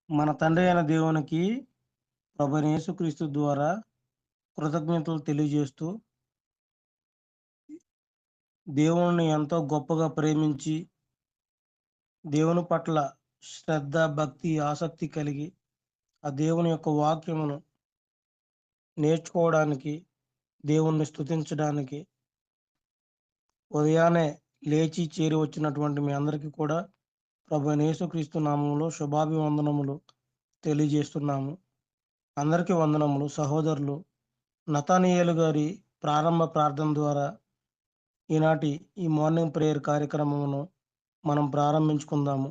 మన తండ్రి అయిన దేవునికి ప్రభువైన యేసుక్రీస్తు ద్వారా కృతజ్ఞతలు తెలియజేస్తూ, దేవుణ్ణి ఎంతో గొప్పగా ప్రేమించి, దేవుని పట్ల శ్రద్ధ, భక్తి, ఆసక్తి కలిగి ఆ దేవుని యొక్క వాక్యమును నేర్చుకోవడానికి, దేవుణ్ణి స్తుతించడానికి ఉదయాన్నే లేచి చేరి వచ్చినటువంటి మీ అందరికీ కూడా ప్రభువైన యేసుక్రీస్తు నామములో శుభాభివందనములు తెలియజేస్తున్నాము. అందరికీ వందనములు. సహోదరులు నతానియేలు గారి ప్రారంభ ప్రార్థన ద్వారా ఈనాటి ఈ మార్నింగ్ ప్రేయర్ కార్యక్రమమును మనం ప్రారంభించుకుందాము.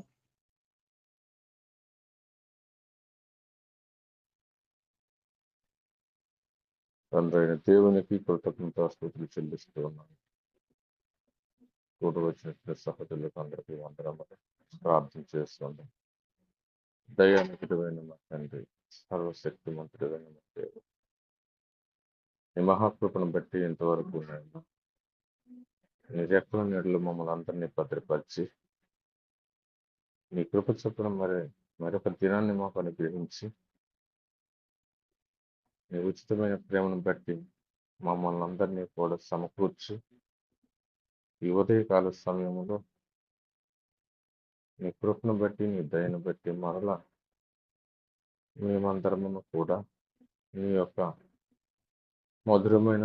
తండ్రైన దేవునికి కృతజ్ఞతాస్తుతులు చెల్లిస్తూ ఉన్నాను. కూడి వచ్చిన సహోదరులకు అందరికీ వందనములు ప్రార్థన చేస్తున్నాం. దయానికుడైన మా తండ్రి, సర్వశక్తిమంతుడైన మా దేవుడు, నీ మహాకృపను బట్టి ఇంతవరకు నీ రెక్కల నీడలు మమ్మల్ని అందరినీ భద్రపరిచి, నీ కృప చొప్పున మరొక దినాన్ని మాకు అనుగ్రహించి, నీ ఉచితమైన ప్రేమను బట్టి మమ్మల్ని అందరినీ కూడా సమకూర్చి, ఈ ఉదయకాల సమయంలో నీ కృపను బట్టి, నీ దయను బట్టి మరలా మేమందరము కూడా నీ యొక్క మధురమైన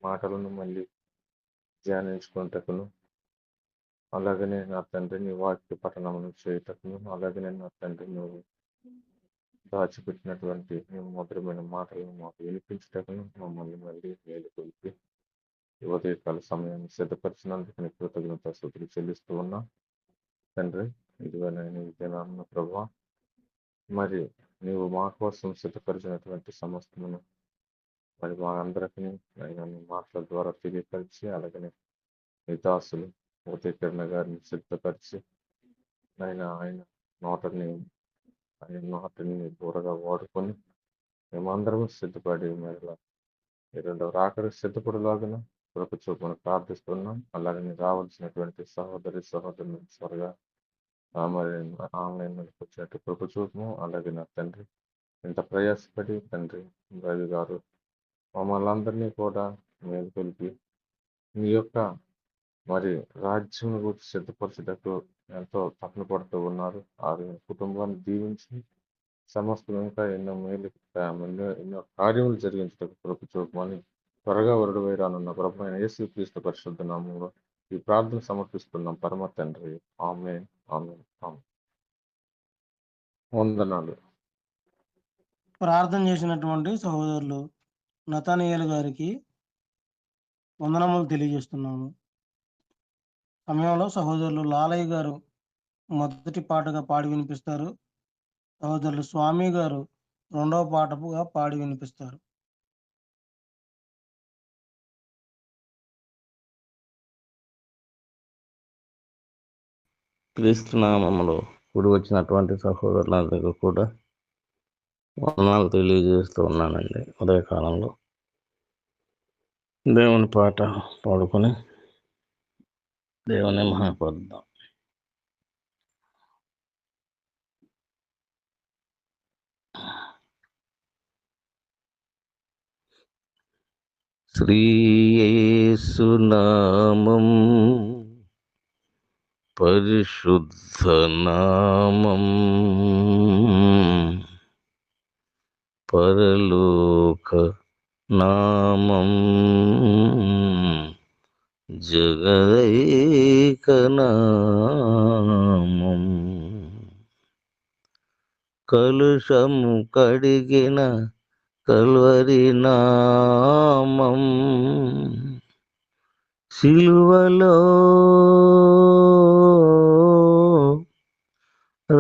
మాటలను మళ్ళీ ధ్యానించుకుంటకును, అలాగనే నా తండ్రి నీ వాక్య పఠనమును చేయటకును, అలాగనే నా తండ్రి నువ్వు దాచిపెట్టినటువంటి నీ మధురమైన మాటలను మాకు వినిపించటకును మమ్మల్ని మళ్ళీ మేలుకొల్పి ఉదయకాల సమయాన్ని సిద్ధపరిచినందుకు నీ కృతజ్ఞతాస్తుతులు చెల్లిస్తూ ఉన్నా తండ్రి. ఇదిగోనైనా నీ దినాన్న ప్రభా, మరి నీవు మా కోసం సిద్ధపరిచినటువంటి సమస్తమును మరి మా అందరికీ ఆయన మాటల ద్వారా తెలియపరిచి, అలాగనే నీ దాసులు ఉదయకరణ గారిని సిద్ధపరిచి ఆయన నోటని బూరగా వాడుకొని మేమందరం సిద్ధపడి మరలా రెండవ రాకడ సిద్ధపడలాగిన కృప చూపును ప్రార్థిస్తున్నాం. అలాగని రావాల్సినటువంటి సహోదరులను త్వరగా మరి ఆన్లైన్ మీదకి వచ్చినట్టు కృప చూపము. అలాగే నా తండ్రి, ఇంత ప్రయాసపడి తండ్రి రవి గారు మమ్మల్ని అందరినీ కూడా మేలుకొల్పి మీ యొక్క మరి రాజ్యం గురించి సిద్ధపరచుటకు ఎంతో తపన పడుతూ ఉన్నారు. ఆ కుటుంబాన్ని దీవించి సమస్తం ఇంకా ఎన్నో కార్యములు జరిగించటకు కృప చూపమని త్వరగా వరుడు రానున్న ప్రభువైన యేసుక్రీస్తు పరిశుద్ధ నామములో ఈ ప్రార్థన సమర్పిస్తున్నాం పరమ తండ్రి. ఆమేన్, ఆమేన్, ఆమేన్. వందనాలు. ప్రార్థన చేసినటువంటి సహోదరులు నతానియేలు గారికి వందనములు తెలియజేస్తున్నాము. సమయంలో సహోదరులు లాలయ్య గారు మొదటి పాటగా పాడి వినిపిస్తారు. సహోదరులు స్వామి గారు రెండవ పాటగా పాడి వినిపిస్తారు. క్రీస్తునామములో కూడి వచ్చినటువంటి సహోదరులందరికీ కూడా వందనాలు తెలియజేస్తూ ఉన్నానండి. ఉదయకాలంలో దేవుని పాట పాడుకొని దేవుని మహాపరుద్దాం. శ్రీ యేసు నామం పరిశుద్ధ నామం, పరలోక నామం, జగదైక నామం, కలుషము కడిగిన కల్వరి నామం, సిలువలో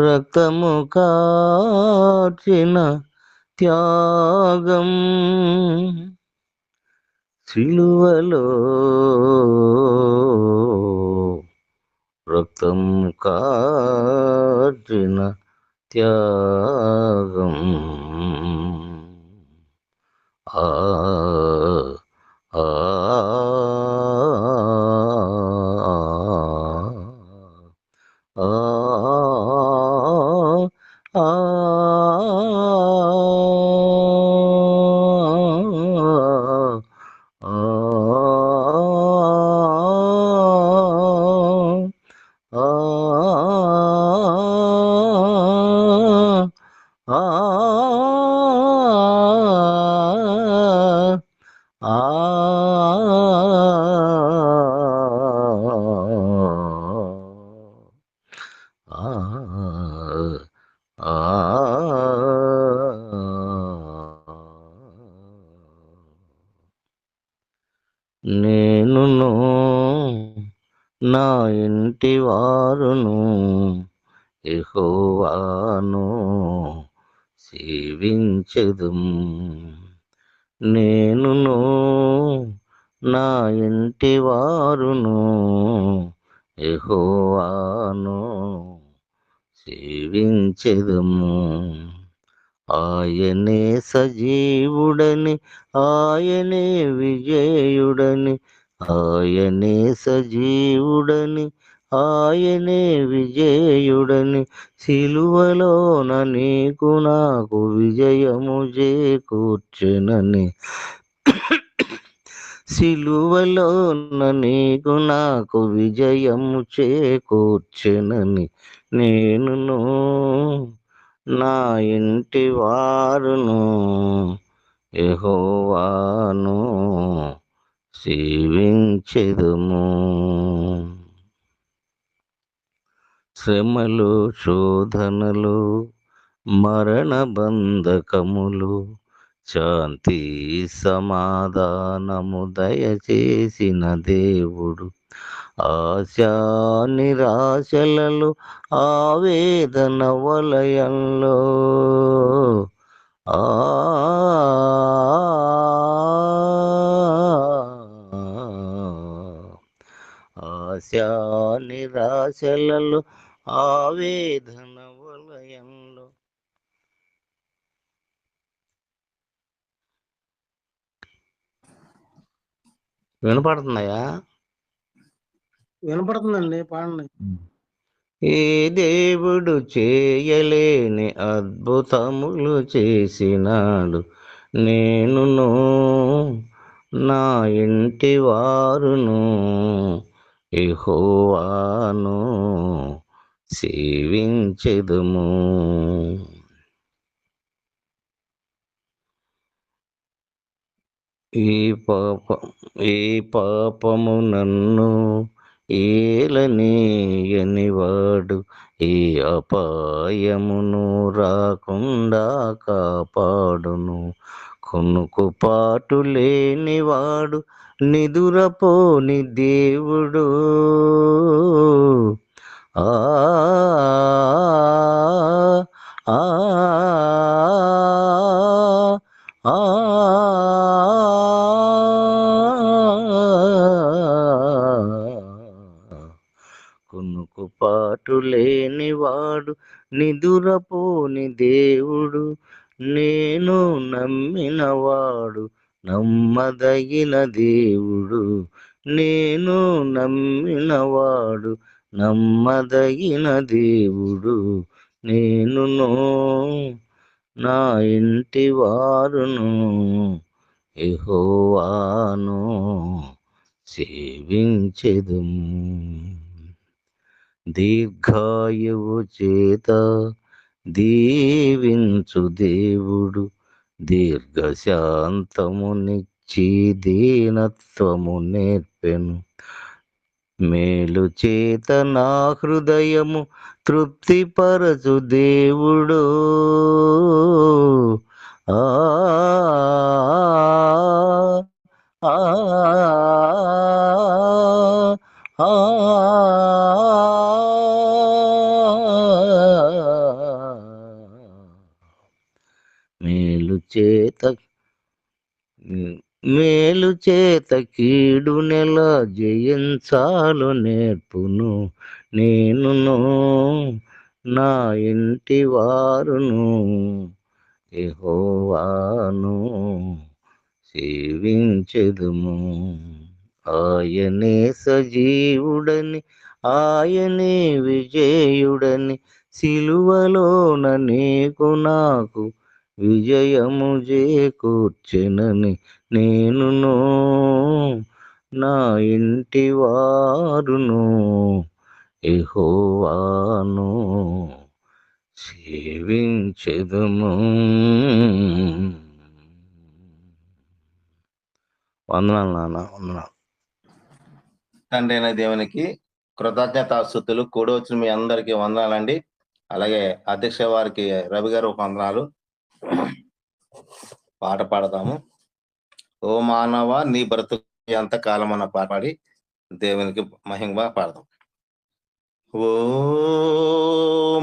రక్తము కార్చిన త్యాగం, సిలువలో రక్తము కార్చిన త్యాగం, ఆ ఆ ఆ ఆ ఆ నేనును నా ఇంటి వారును యెహోవాను సేవించెదము. నేనును నా ఇంటి వారును యెహోవాను సేవించెదము. ఆయనే సజీవుడని, ఆయనే విజయుడని, ఆయనే సజీవుడని, ఆయనే విజయుడని, సిలువలోన నీకు నాకు విజయము చేకూర్చెనని, సిలువలోన నీకు నాకు విజయము చేకూర్చెనని, నేనును నా ఇంటి వారును యెహోవాను సేవించెదము. శ్రమలు, శోధనలు, మరణ బంధకములు, శాంతి సమాధానము దయచేసిన దేవుడు, ఆశా నిరాశలలో ఆవేదన వలయంలో ఆ ఆశా నిరాశలలో ఆవేదన వలయంలో వినపడుతున్నాయా? వినపడుతుందండి, పాడండి. ఏ దేవుడు చేయలేని అద్భుతములు చేసినాడు, నేనును నా ఇంటి వారును యెహోవాను సేవించెదము. ఈ పాపము నన్ను ఏలనీయనివాడు, ఈ అపాయమును రాకుండా కాపాడును. కునుకుపాటు లేనివాడు, నిదురపోని దేవుడు, ఆ ఆ ఆ కునుకుపాటు లేనివాడు, నిదురపోని దేవుడు, నేను నమ్మినవాడు నమ్మదగిన దేవుడు, నేను నమ్మినవాడు నమ్మదగిన దేవుడు, నేనును నా ఇంటి వారును యెహోవాను సేవించెదము. దీర్ఘాయువు చేత దీవించు దేవుడు, దీర్ఘశాంతమునిచ్చి దీనత్వము నేర్పెను. మేలు చేత నా హృదయము తృప్తిపరచు దేవుడు, ఆ ఆ ఆ మేలు చేత కీడు నెల జయించాలు నేర్పును. నేనును నా ఇంటి వారును యెహోవాను సేవించెదము. ఆయనే సజీవుడని, ఆయనే విజయుడని, సిలువలోన నీకు నాకు విజయము చేకూర్చెనని, నేనును నా ఇంటి వారును యెహోవాను సేవించెదము. వందనాలు నాన్న, వందనాలు. తండ్రి అయిన దేవునికి కృతజ్ఞతాస్తుతులు కూడి వచ్చిన మీ అందరికీ వందనాలండి. అలాగే అధ్యక్ష వారికి రవి గారు వందనాలు. పాట పాడదాము. ఓ మానవ నీ బ్రతుకు ఎంత కాలం అన్న పాట పాడి దేవునికి మహిమగా పాడదాం. ఓ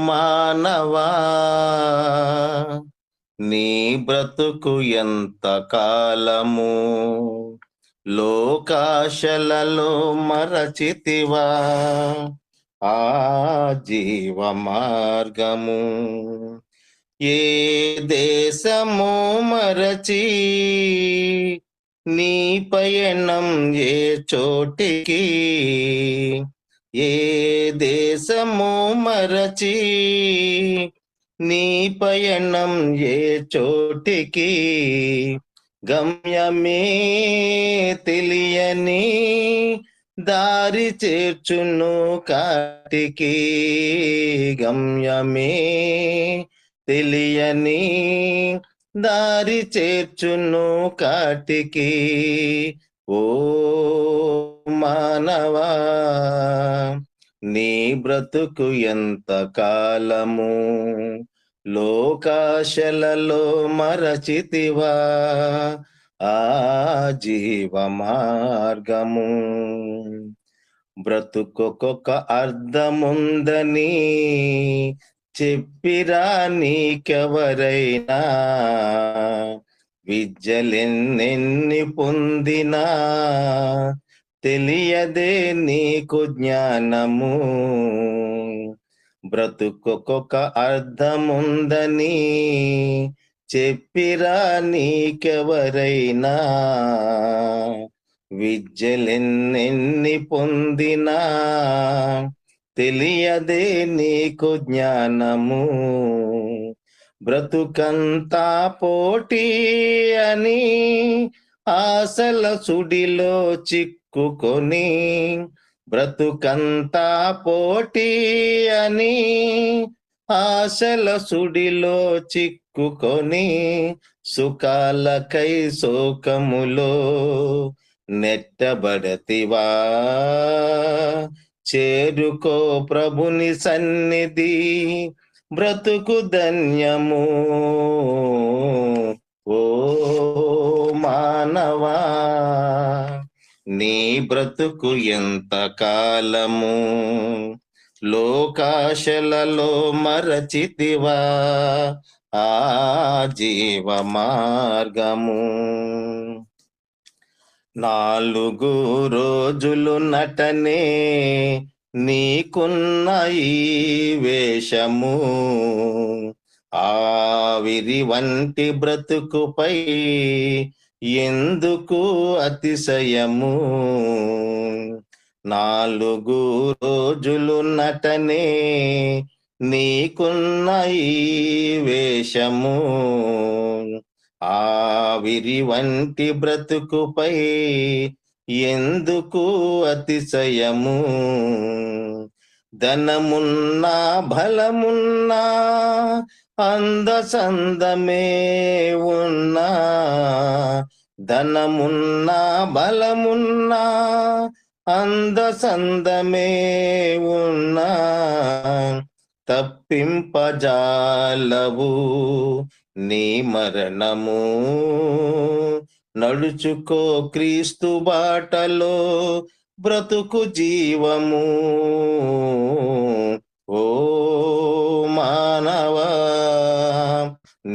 మానవా నీ బ్రతుకు ఎంత కాలము, లోకాశలలో మరచితివా ఆ జీవ మార్గము. ఏ దేశము మరచి నీ పయనం ఏ చోటికి, ఏ దేశము మరచి నీ పయనం ఏ చోటికి, గమ్యమే తెలియని దారి చేర్చును కాటికి, గమ్యమే తెలియని దారి చేర్చును కాటికి. ఓ మానవా నీ బ్రతుకు ఎంత కాలము, లోకాశలలో మరచితివా ఆ జీవ మార్గము. బ్రతుకొక అర్థముందని చెప్పిరా నీకెవరైనా, విద్యలెన్నెన్ని పొందినా తెలియదే నీకు జ్ఞానము. బ్రతుకొక అర్థముందని చెప్పిరా నీకెవరైనా, విద్యలెన్నెన్ని పొందినా తెలియదే నీకు జ్ఞానము. బ్రతుకంతా పోటీ అని ఆశల సుడిలో చిక్కుకొని, బ్రతుకంతా పోటీ అని ఆశల సుడిలో చిక్కుకొని, సుఖాలకై శోకములో నెట్టబడతివా. చేరుకో ప్రభుని సన్నిధి, బ్రతుకు ధన్యము. ఓ మానవా నీ బ్రతుకు ఎంత కాలము, లోకాశలలో మరచితివా ఆ జీవ మార్గము. 4 రోజులు నటనే నీకున్న ఈ వేషము, ఆవిరి వంటి బ్రతుకుపై ఎందుకు అతిశయము. 4 రోజులు నటనే నీకున్న ఈ వేషము, ఆవిరి వంటి బ్రతుకుపై ఎందుకు అతిశయము. ధనమున్నా బలమున్నా అందసందమే ఉన్నా, ధనమున్నా బలమున్నా అందసందమే ఉన్నా తప్పింపజాలవు నీ మరణము. నడుచుకో క్రీస్తు బాటలో బ్రతుకు జీవము. ఓ మానవా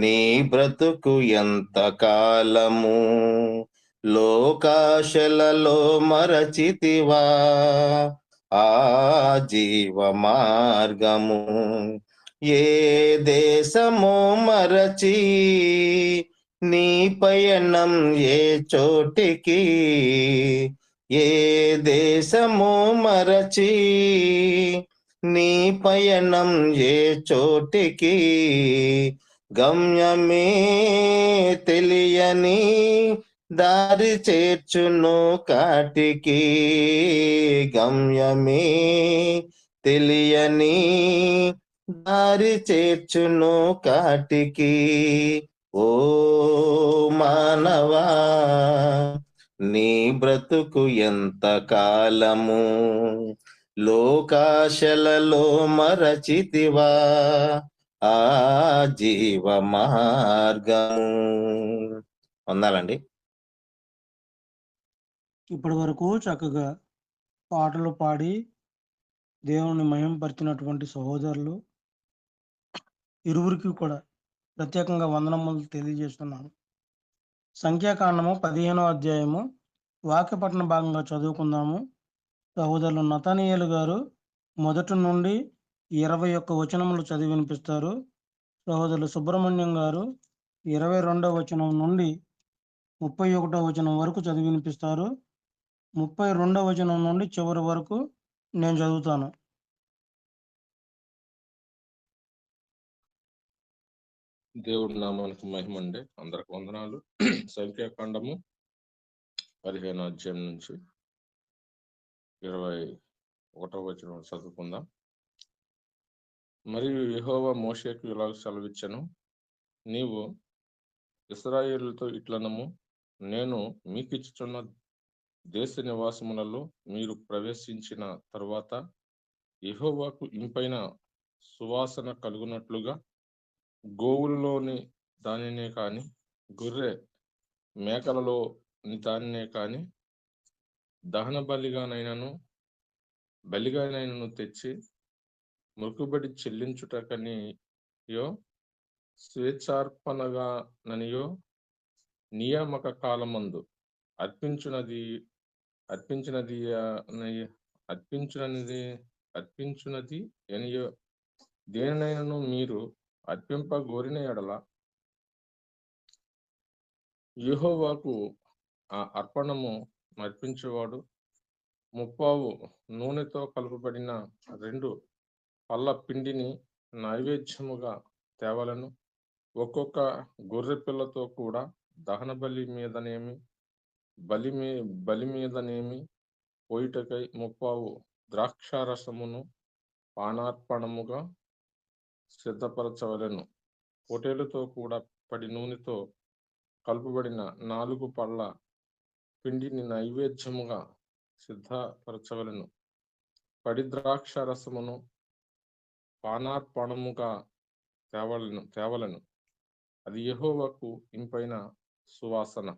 నీ బ్రతుకు ఎంత కాలము, లోకాశలలో మరచితివా ఆ జీవ మార్గము. ఏ దేశమో మరచి నీ పయనం ఏ చోటికి, ఏ దేశమో మరచి నీ పయనం ఏ చోటికి, గమ్యమే తెలియని దారి చేర్చును కాటికి, గమ్యమే తెలియని దారి చేర్చును కాటికి. ఓ మానవా నీ బ్రతుకు ఎంత కాలము, లోకాశలలో మరచితివా ఆ జీవ మార్గము. వందాలండి. ఇప్పటి వరకు చక్కగా పాటలు పాడి దేవుని మహింపరిచినటువంటి సహోదరులు ఇరువురికి కూడా ప్రత్యేకంగా వందనములు తెలియజేస్తున్నాను. సంఖ్యాకాండము 15వ అధ్యాయము వాక్యపఠన భాగంగా చదువుకుందాము. సహోదరులు నతనీయేలు గారు 1 నుండి 21 వచనములు చదివి వినిపిస్తారు. సహోదరులు సుబ్రహ్మణ్యం గారు 22వ వచనం నుండి 31వ వచనం వరకు చదివి వినిపిస్తారు. 32వ వచనం నుండి చివరి వరకు నేను చదువుతాను. దేవుడి నామానికి మహిమ అండి. అందరికి వందనాలు. సంఖ్యాకాండము 15వ అధ్యాయం నుంచి 21వ వచనం చదువుకుందాం. మరియు యెహోవా మోషేకు ఇలాగ సెలవిచ్చెను, నీవు ఇశ్రాయేలుతో ఇట్లనము, నేను మీకిచ్చుచున్న దేశ నివాసములలో మీరు ప్రవేశించిన తరువాత యెహోవాకు ఇంపైన సువాసన కలుగునట్లుగా గోవులలోని దానినే కాని గొర్రె మేకలలోని దానినే కాని దహన బలిగానైనను తెచ్చి మొక్కుబడి చెల్లించుటకనియో స్వేచ్ఛార్పణగాననియో నియామక కాలమందు అర్పించునది ఎనియో దేనినైనను మీరు అర్పింపగోరిన ఎడల యెహోవాకు ఆ అర్పణము అర్పించేవాడు 30 నూనెతో కలుపబడిన 2 పళ్ళ పిండిని నైవేద్యముగా తేవలను. ఒక్కొక్క గొర్రె పిల్లతో కూడా దహన బలి మీదనేమి పోయిటకై 30 ద్రాక్షారసమును పానార్పణముగా సిద్ధపరచవలెను. పొటేలుతో కూడా పడి నూనెతో కలుపబడిన 4 పళ్ళ పిండిని నైవేద్యముగా సిద్ధపరచవలెను. పడి ద్రాక్షారసమును పానార్పణముగా తేవలను. అది యెహోవాకు ఇంపైన సువాసన.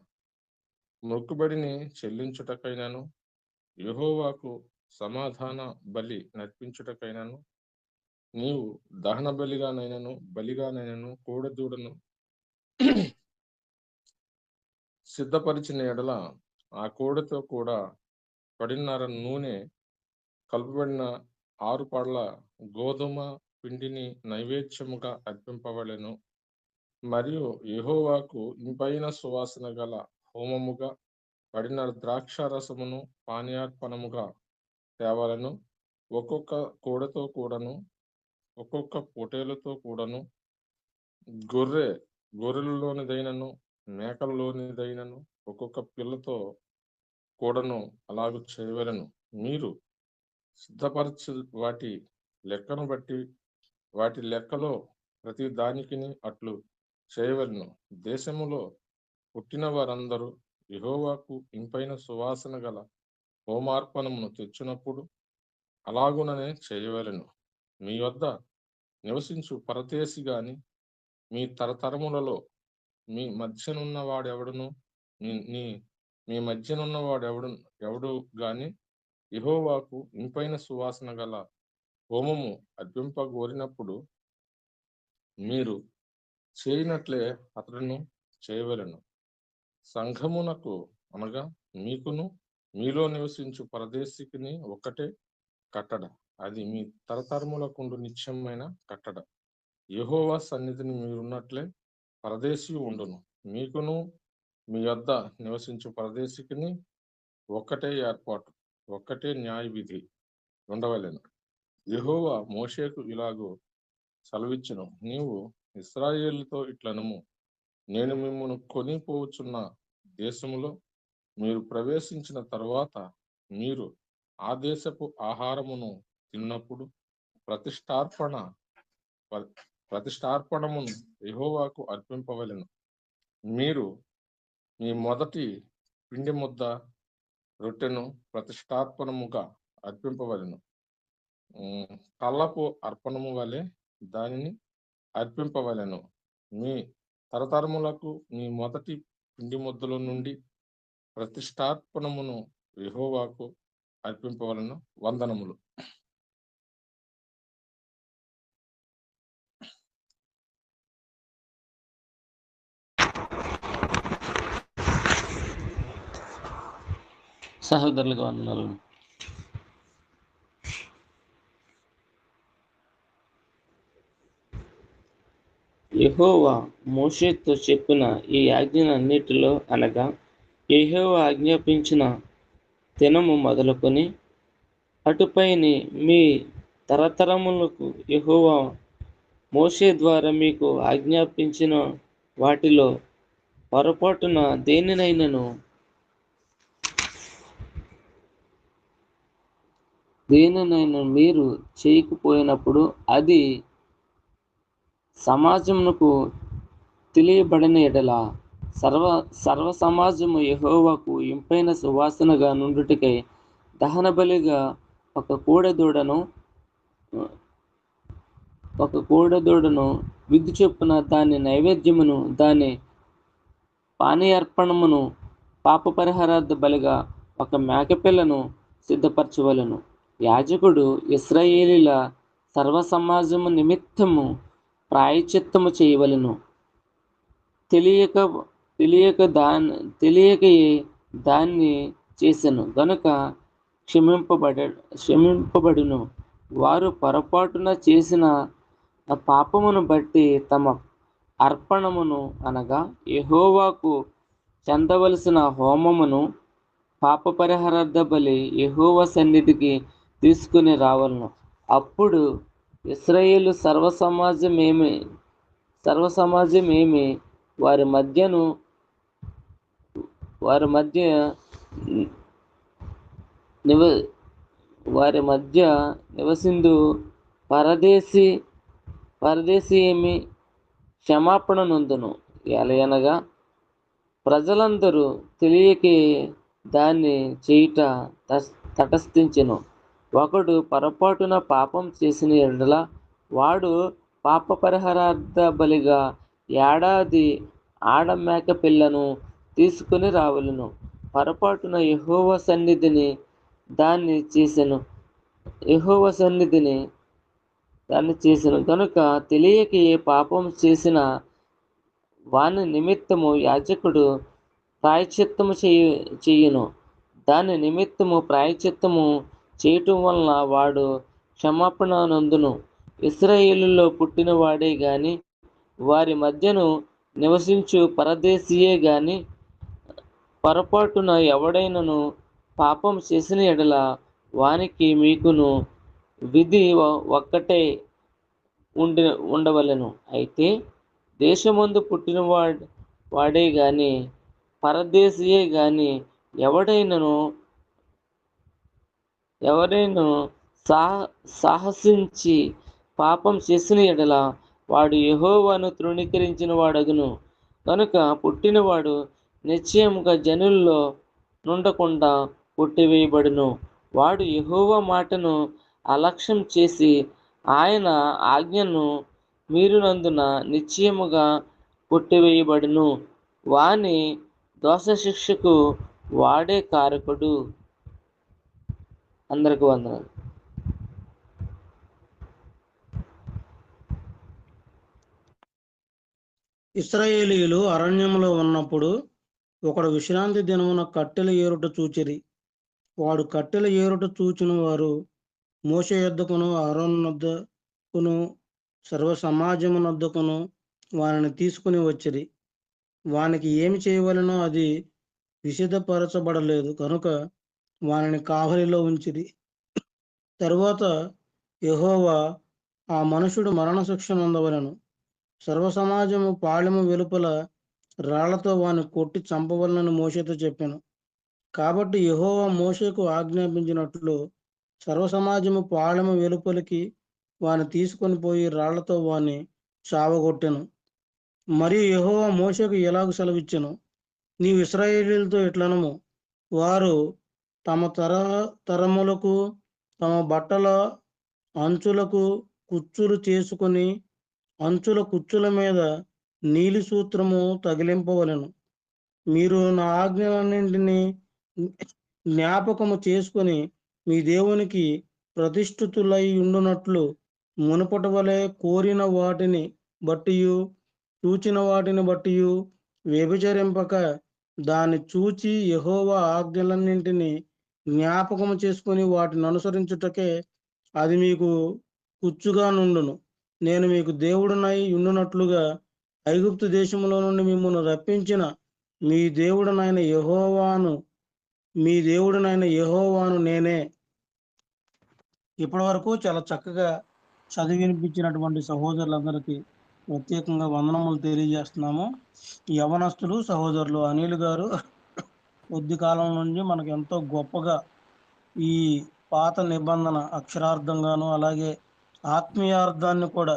మొక్కుబడిని చెల్లించుటకైనను యెహోవాకు సమాధాన బలి నర్పించుటకైనను నీవు దహన బలిగానైనను కోడెదూడను సిద్ధపరిచిన ఎడల ఆ కోడెతో కూడా 10 నూనె కలుపబడిన 6 పళ్ళ గోధుమ పిండిని నైవేద్యముగా అర్పింపవలెను. మరియు యెహోవాకు ఇంపైన సువాసన గల హోమముగా 10 ద్రాక్షారసమును పానీయార్పణముగా తేవలను. ఒక్కొక్క కోడెతో కూడాను ఒక్కొక్క పొటేలుతో కూడాను గొర్రెలలోనిదైనను మేకలలోనిదైనను ఒక్కొక్క పిల్లతో కూడాను అలాగూ చేయవలెను. మీరు సిద్ధపరచు వాటి లెక్కను బట్టి వాటి లెక్కలో ప్రతి దానికిని అట్లు చేయవలెను. దేశములో పుట్టిన వారందరూ యెహోవాకు ఇంపైన సువాసన గల హోమార్పణమును తెచ్చినప్పుడు అలాగుననే చేయవలెను. మీ వద్ద నివసించు పరదేశి గాని మీ తరతరములలో మీ మధ్యనున్నవాడెవడు గాని యెహోవాకు ఇంపైన సువాసన గల హోమము అర్పింపగోరినప్పుడు మీరు చేయనట్లే అతడును చేయవలెను. సంఘమునకు అనగా మీకును మీలో నివసించు పరదేశికిని ఒక్కటే కట్టడ. అది మీ తరతరములకుండు నిత్యమైన కట్టడ. యెహోవా సన్నిధిని మీరున్నట్లే పరదేశి ఉండును. మీకును మీ వద్ద నివసించు పరదేశికిని ఒక్కటే ఏర్పాటు, ఒక్కటే న్యాయ విధి ఉండవలెను. యెహోవా మోషేకు ఇలాగూ సెలవిచ్చెను, నీవు ఇశ్రాయేలుతో ఇట్లనము, నేను మిమ్మును కొనిపోవచ్చున్న దేశములో మీరు ప్రవేశించిన తరువాత మీరు ఆ దేశపు ఆహారమును తిన్నప్పుడు ప్రతిష్టార్పణమును యెహోవాకు అర్పింపవలెను. మీరు మీ మొదటి పిండి ముద్ద రొట్టెను ప్రతిష్టార్పణముగా అర్పింపవలెను. కళ్ళపు అర్పణము వలె దానిని అర్పింపవలెను. మీ తరతరములకు మీ మొదటి పిండి ముద్దల నుండి ప్రతిష్టార్పణమును యెహోవాకు అర్పింపవలను. వందనములు. సహోదరులకు వందనాలు. యెహోవా మోషేతో చెప్పిన ఈ ఆజ్ఞలన్నిటిలో అనగా యెహోవా ఆజ్ఞాపించిన దినము మొదలుకొని అటుపైని మీ తరతరములకు యెహోవా మోషే ద్వారా మీకు ఆజ్ఞాపించిన వాటిలో పొరపాటున దేనినైనను మీరు చేయకపోయినప్పుడు అది సమాజమునకు తెలియబడిన ఎడల సర్వ సమాజము యెహోవాకు ఇంపైన సువాసనగా నుండుటకై దహన బలిగా ఒక కోడెదూడను విధి చొప్పున దాని నైవేద్యమును దాని పానీయార్పణమును పాప పరిహారార్థ బలిగా ఒక మేకపిల్లను సిద్ధపరచవలెను. యాజకుడు ఇశ్రాయేలీల సర్వ సమాజము నిమిత్తము ప్రాయశ్చిత్తము చేయవలెను. తెలియకయే దాన్ని చేసెను గనుక క్షమింపబడును. వారు పొరపాటున చేసిన పాపమును బట్టి తమ అర్పణమును అనగా యెహోవాకు చెందవలసిన హోమమును పాప పరిహారార్థ బలి యెహోవా సన్నిధికి తీసుకుని రావలను. అప్పుడు ఇశ్రాయేలు సర్వసమాజమేమి వారి మధ్య నివసిందు పరదేశి ఏమి క్షమాపణ నొందును. ఎలయనగా ప్రజలందరూ తెలియకే దాన్ని చేయుట తటస్థించెను. ఒకడు పొరపాటున పాపం చేసిన ఎడల వాడు పాప పరిహారార్థ బలిగా ఏడాది ఆడ మేక పిల్లను తీసుకుని రావలెను. పొరపాటున యెహోవా సన్నిధిని దాన్ని చేసెను కనుక తెలియక ఏ పాపం చేసిన వాని నిమిత్తము యాజకుడు ప్రాయశ్చిత్తము చేయును. దాని నిమిత్తము ప్రాయశ్చిత్తము చేయటం వలన వాడు క్షమాపణ నొందును. ఇశ్రాయేలులో పుట్టిన వాడే గాని వారి మధ్యను నివసించు పరదేశీయే గాని పొరపాటున ఎవడైనను పాపం చేసిన ఎడల వానికి మీకును విధి ఒక్కటే ఉండవలెను. అయితే దేశమందు పుట్టిన వాడే గాని పరదేశీయే గాని ఎవడైనను సాహసించి పాపం చేసిన ఎడల వాడు యెహోవాను తృణీకరించిన వాడగును. కనుక పుట్టినవాడు నిశ్చయముగా జనుల్లో నుండకుండా కొట్టివేయబడును. వాడు యెహోవా మాటను అలక్ష్యం చేసి ఆయన ఆజ్ఞను మీరినందున నిశ్చయముగా కొట్టివేయబడును. వాని దోషశిక్షకు వాడే కారకుడు. అందరికి వందనాలు. ఇశ్రాయేలీయులు అరణ్యములో ఉన్నప్పుడు ఒకడు విశ్రాంతి దినమున కట్టెలు ఏరుట చూచిరి. వాడు కట్టెలు ఏరుట చూచిన వారు మోషే యొద్దకును అహరోను వద్దకును సర్వ సమాజము వద్దకును వానిని తీసుకుని వచ్చిరి. వానికి ఏమి చేయవలనో అది విశదపరచబడలేదు కనుక వానిని కావలిలో ఉంచిరి. తరువాత యెహోవా ఆ మనుషుడు మరణశిక్ష నొందవలెను. సర్వ సమాజము పాళెము వెలుపల రాళ్లతో వాని కొట్టి చంపవలనని మోషేతో చెప్పాను. కాబట్టి యెహోవా మోషేకు ఆజ్ఞాపించినట్లు సర్వ సమాజము పాళెము వెలుపలికి వాని తీసుకొని పోయి రాళ్లతో వాని చావగొట్టెను. మరియు యెహోవా మోషేకు ఎలాగూ సెలవిచ్చెను, నీవు ఇశ్రాయేలీయులతో ఇట్లనము, వారు తమ తరములకు తమ బట్టల అంచులకు కుచ్చులు చేసుకొని అంచుల కుచ్చుల మీద నీలి సూత్రము తగిలింపవలెను. మీరు నా ఆజ్ఞలన్నింటినీ జ్ఞాపకము చేసుకొని మీ దేవునికి ప్రతిష్ఠితులై ఉండునట్లు మునుపటి వలె కోరిన వాటిని బట్టియు చూచిన వాటిని బట్టియు వ్యభిచరింపక దాన్ని చూచి యెహోవా ఆజ్ఞలన్నింటినీ జ్ఞాపకము చేసుకొని వాటిని అనుసరించుటకే అది మీకు కుచ్చుగా నుండును. నేను మీకు దేవుడునై ఉండునట్లుగా ఐగుప్తు దేశంలో నుండి మిమ్మల్ని రప్పించిన మీ దేవుడునైన యెహోవాను నేనే. ఇప్పటి వరకు చాలా చక్కగా చదివి వినిపించినటువంటి సహోదరులందరికీ ప్రత్యేకంగా వందనములు తెలియజేస్తున్నాము. యవనస్తులు సహోదరులు అనిల్ గారు కొద్ది కాలం నుండి మనకు ఎంతో గొప్పగా ఈ పాత నిబంధన అక్షరార్థంగాను అలాగే ఆత్మీయార్థాన్ని కూడా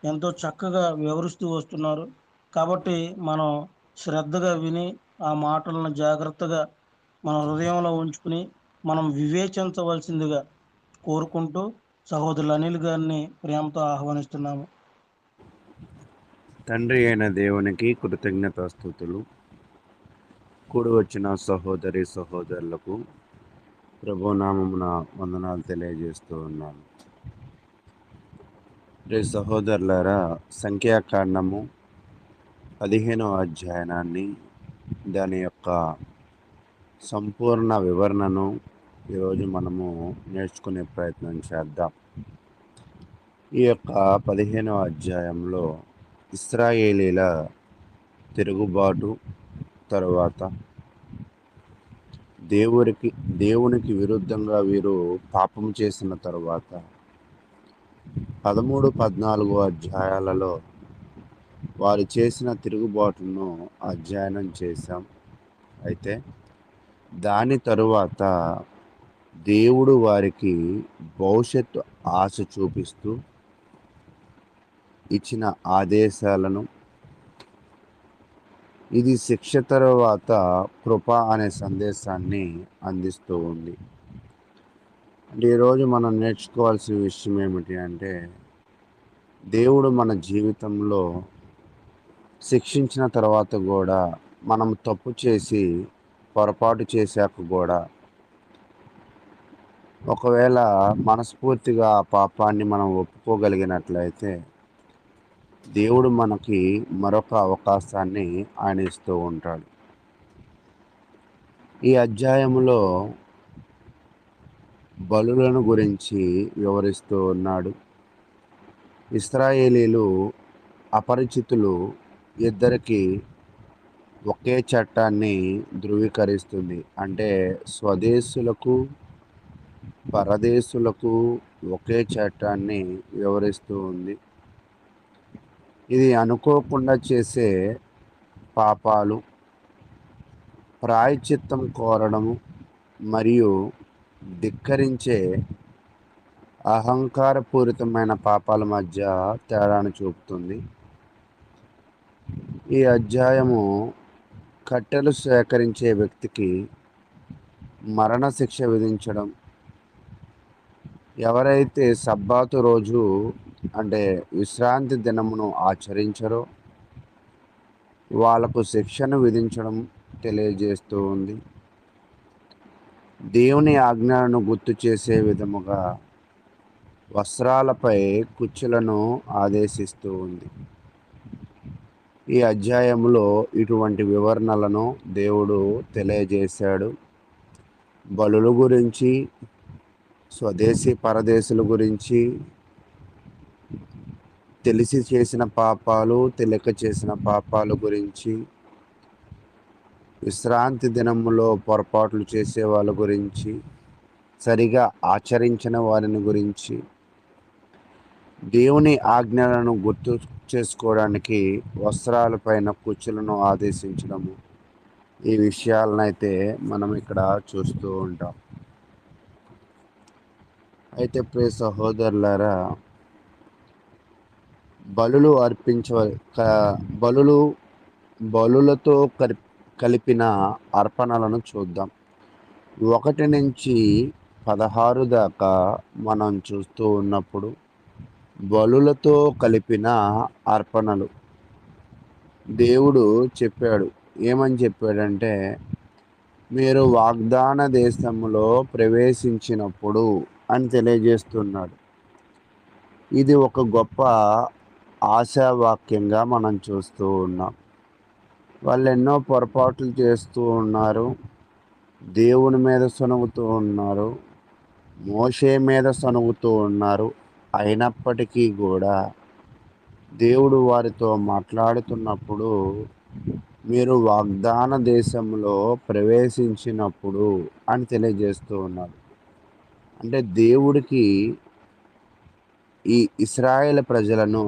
ఎంతో చక్కగా వివరిస్తూ వస్తున్నారు. కాబట్టి మనం శ్రద్ధగా విని ఆ మాటలను జాగ్రత్తగా మన హృదయంలో ఉంచుకుని మనం వివేచించవలసిందిగా కోరుకుంటూ సహోదరులు అనిల్ గారిని ప్రేమతో ఆహ్వానిస్తున్నాము. తండ్రి అయిన దేవునికి కృతజ్ఞతాస్తుతులు. కూడి వచ్చిన సహోదరి సహోదరులకు ప్రభునామమున వందనాలు తెలియజేస్తూ ఉన్నాను. రే సహోదరులారా, సంఖ్యాకాండము 15వ అధ్యాయాన్ని దాని యొక్క సంపూర్ణ వివరణను ఈరోజు మనము నేర్చుకునే ప్రయత్నం చేద్దాం. ఈ యొక్క 15వ అధ్యాయంలో ఇశ్రాయేలీల తిరుగుబాటు తరువాత దేవునికి విరుద్ధంగా వీరు పాపం చేసిన తరువాత 13-14 అధ్యాయాలలో వారు చేసిన తిరుగుబాటును అధ్యయనం చేశాం. అయితే దాని తరువాత దేవుడు వారికి భవిష్యత్తు ఆశ చూపిస్తూ ఇచ్చిన ఆదేశాలను, ఇది శిక్ష తరువాత కృప అనే సందేశాన్ని అందిస్తూ ఉంది. అంటే ఈరోజు మనం నేర్చుకోవాల్సిన విషయం ఏమిటి అంటే, దేవుడు మన జీవితంలో శిక్షించిన తర్వాత కూడా మనం తప్పు చేసి పొరపాటు చేశాక కూడా ఒకవేళ మనస్ఫూర్తిగా ఆ పాపాన్ని మనం ఒప్పుకోగలిగినట్లయితే దేవుడు మనకి మరొక అవకాశాన్ని ఆయన ఇస్తూ ఉంటాడు. ఈ అధ్యాయంలో బలులను గురించి వివరిస్తూ ఉన్నాడు. ఇశ్రాయేలీలు అపరిచితులు ఇద్దరికి ఒకే చట్టాన్ని ధృవీకరిస్తుంది. అంటే స్వదేశులకు పరదేశులకు ఒకే చట్టాన్ని వివరిస్తూ ఉంది. ఇది అనుకోకుండా చేసే పాపాలు, ప్రాయశ్చిత్తం కోరడము మరియు ధిక్కరించే అహంకారపూరితమైన పాపాల మధ్య తేడాను చూపుతుంది. ఈ అధ్యాయము కట్టెలు సేకరించే వ్యక్తికి మరణశిక్ష విధించడం, ఎవరైతే సబ్బాతు రోజు అంటే విశ్రాంతి దినమును ఆచరించరో వాళ్ళకు శిక్షను విధించడం తెలియజేస్తూ ఉంది. దేవుని ఆజ్ఞలను గుర్తు చేసే విధముగా వస్త్రాలపై కుచ్చులను ఆదేశిస్తూ ఉంది. ఈ అధ్యాయంలో ఇటువంటి వివరణలను దేవుడు తెలియజేశాడు. బలుల గురించి, స్వదేశీ పరదేశుల గురించి, తెలిసి చేసిన పాపాలు, తెలియక చేసిన పాపాల గురించి, విశ్రాంతి దినములో పొరపాట్లు చేసే వాళ్ళ గురించి, సరిగా ఆచరించిన వారిని గురించి, దేవుని ఆజ్ఞలను గుర్తు చేసుకోవడానికి వస్త్రాలపైన కుచ్చులను ఆదేశించడము, ఈ విషయాలనైతే మనం ఇక్కడ చూస్తూ ఉంటాం. అయితే ప్రియ సహోదరులారా, బలులతో కలిపిన అర్పణలను చూద్దాం. 1 నుంచి 16 దాకా మనం చూస్తూ ఉన్నప్పుడు బలులతో కలిపిన అర్పణలు దేవుడు చెప్పాడు. ఏమని చెప్పాడంటే, మీరు వాగ్దాన దేశంలో ప్రవేశించినప్పుడు అని తెలియజేస్తున్నాడు. ఇది ఒక గొప్ప ఆశావాక్యంగా మనం చూస్తూ ఉన్నాం. వాళ్ళు ఎన్నో పొరపాట్లు చేస్తూ ఉన్నారు, దేవుని మీద సొనుగుతూ ఉన్నారు, మోషే మీద సొనుగుతూ ఉన్నారు. అయినప్పటికీ కూడా దేవుడు వారితో మాట్లాడుతున్నప్పుడు, మీరు వాగ్దాన దేశంలో ప్రవేశించినప్పుడు అని తెలియజేస్తూ ఉన్నాడు. అంటే దేవుడికి ఈ ఇశ్రాయేలు ప్రజలను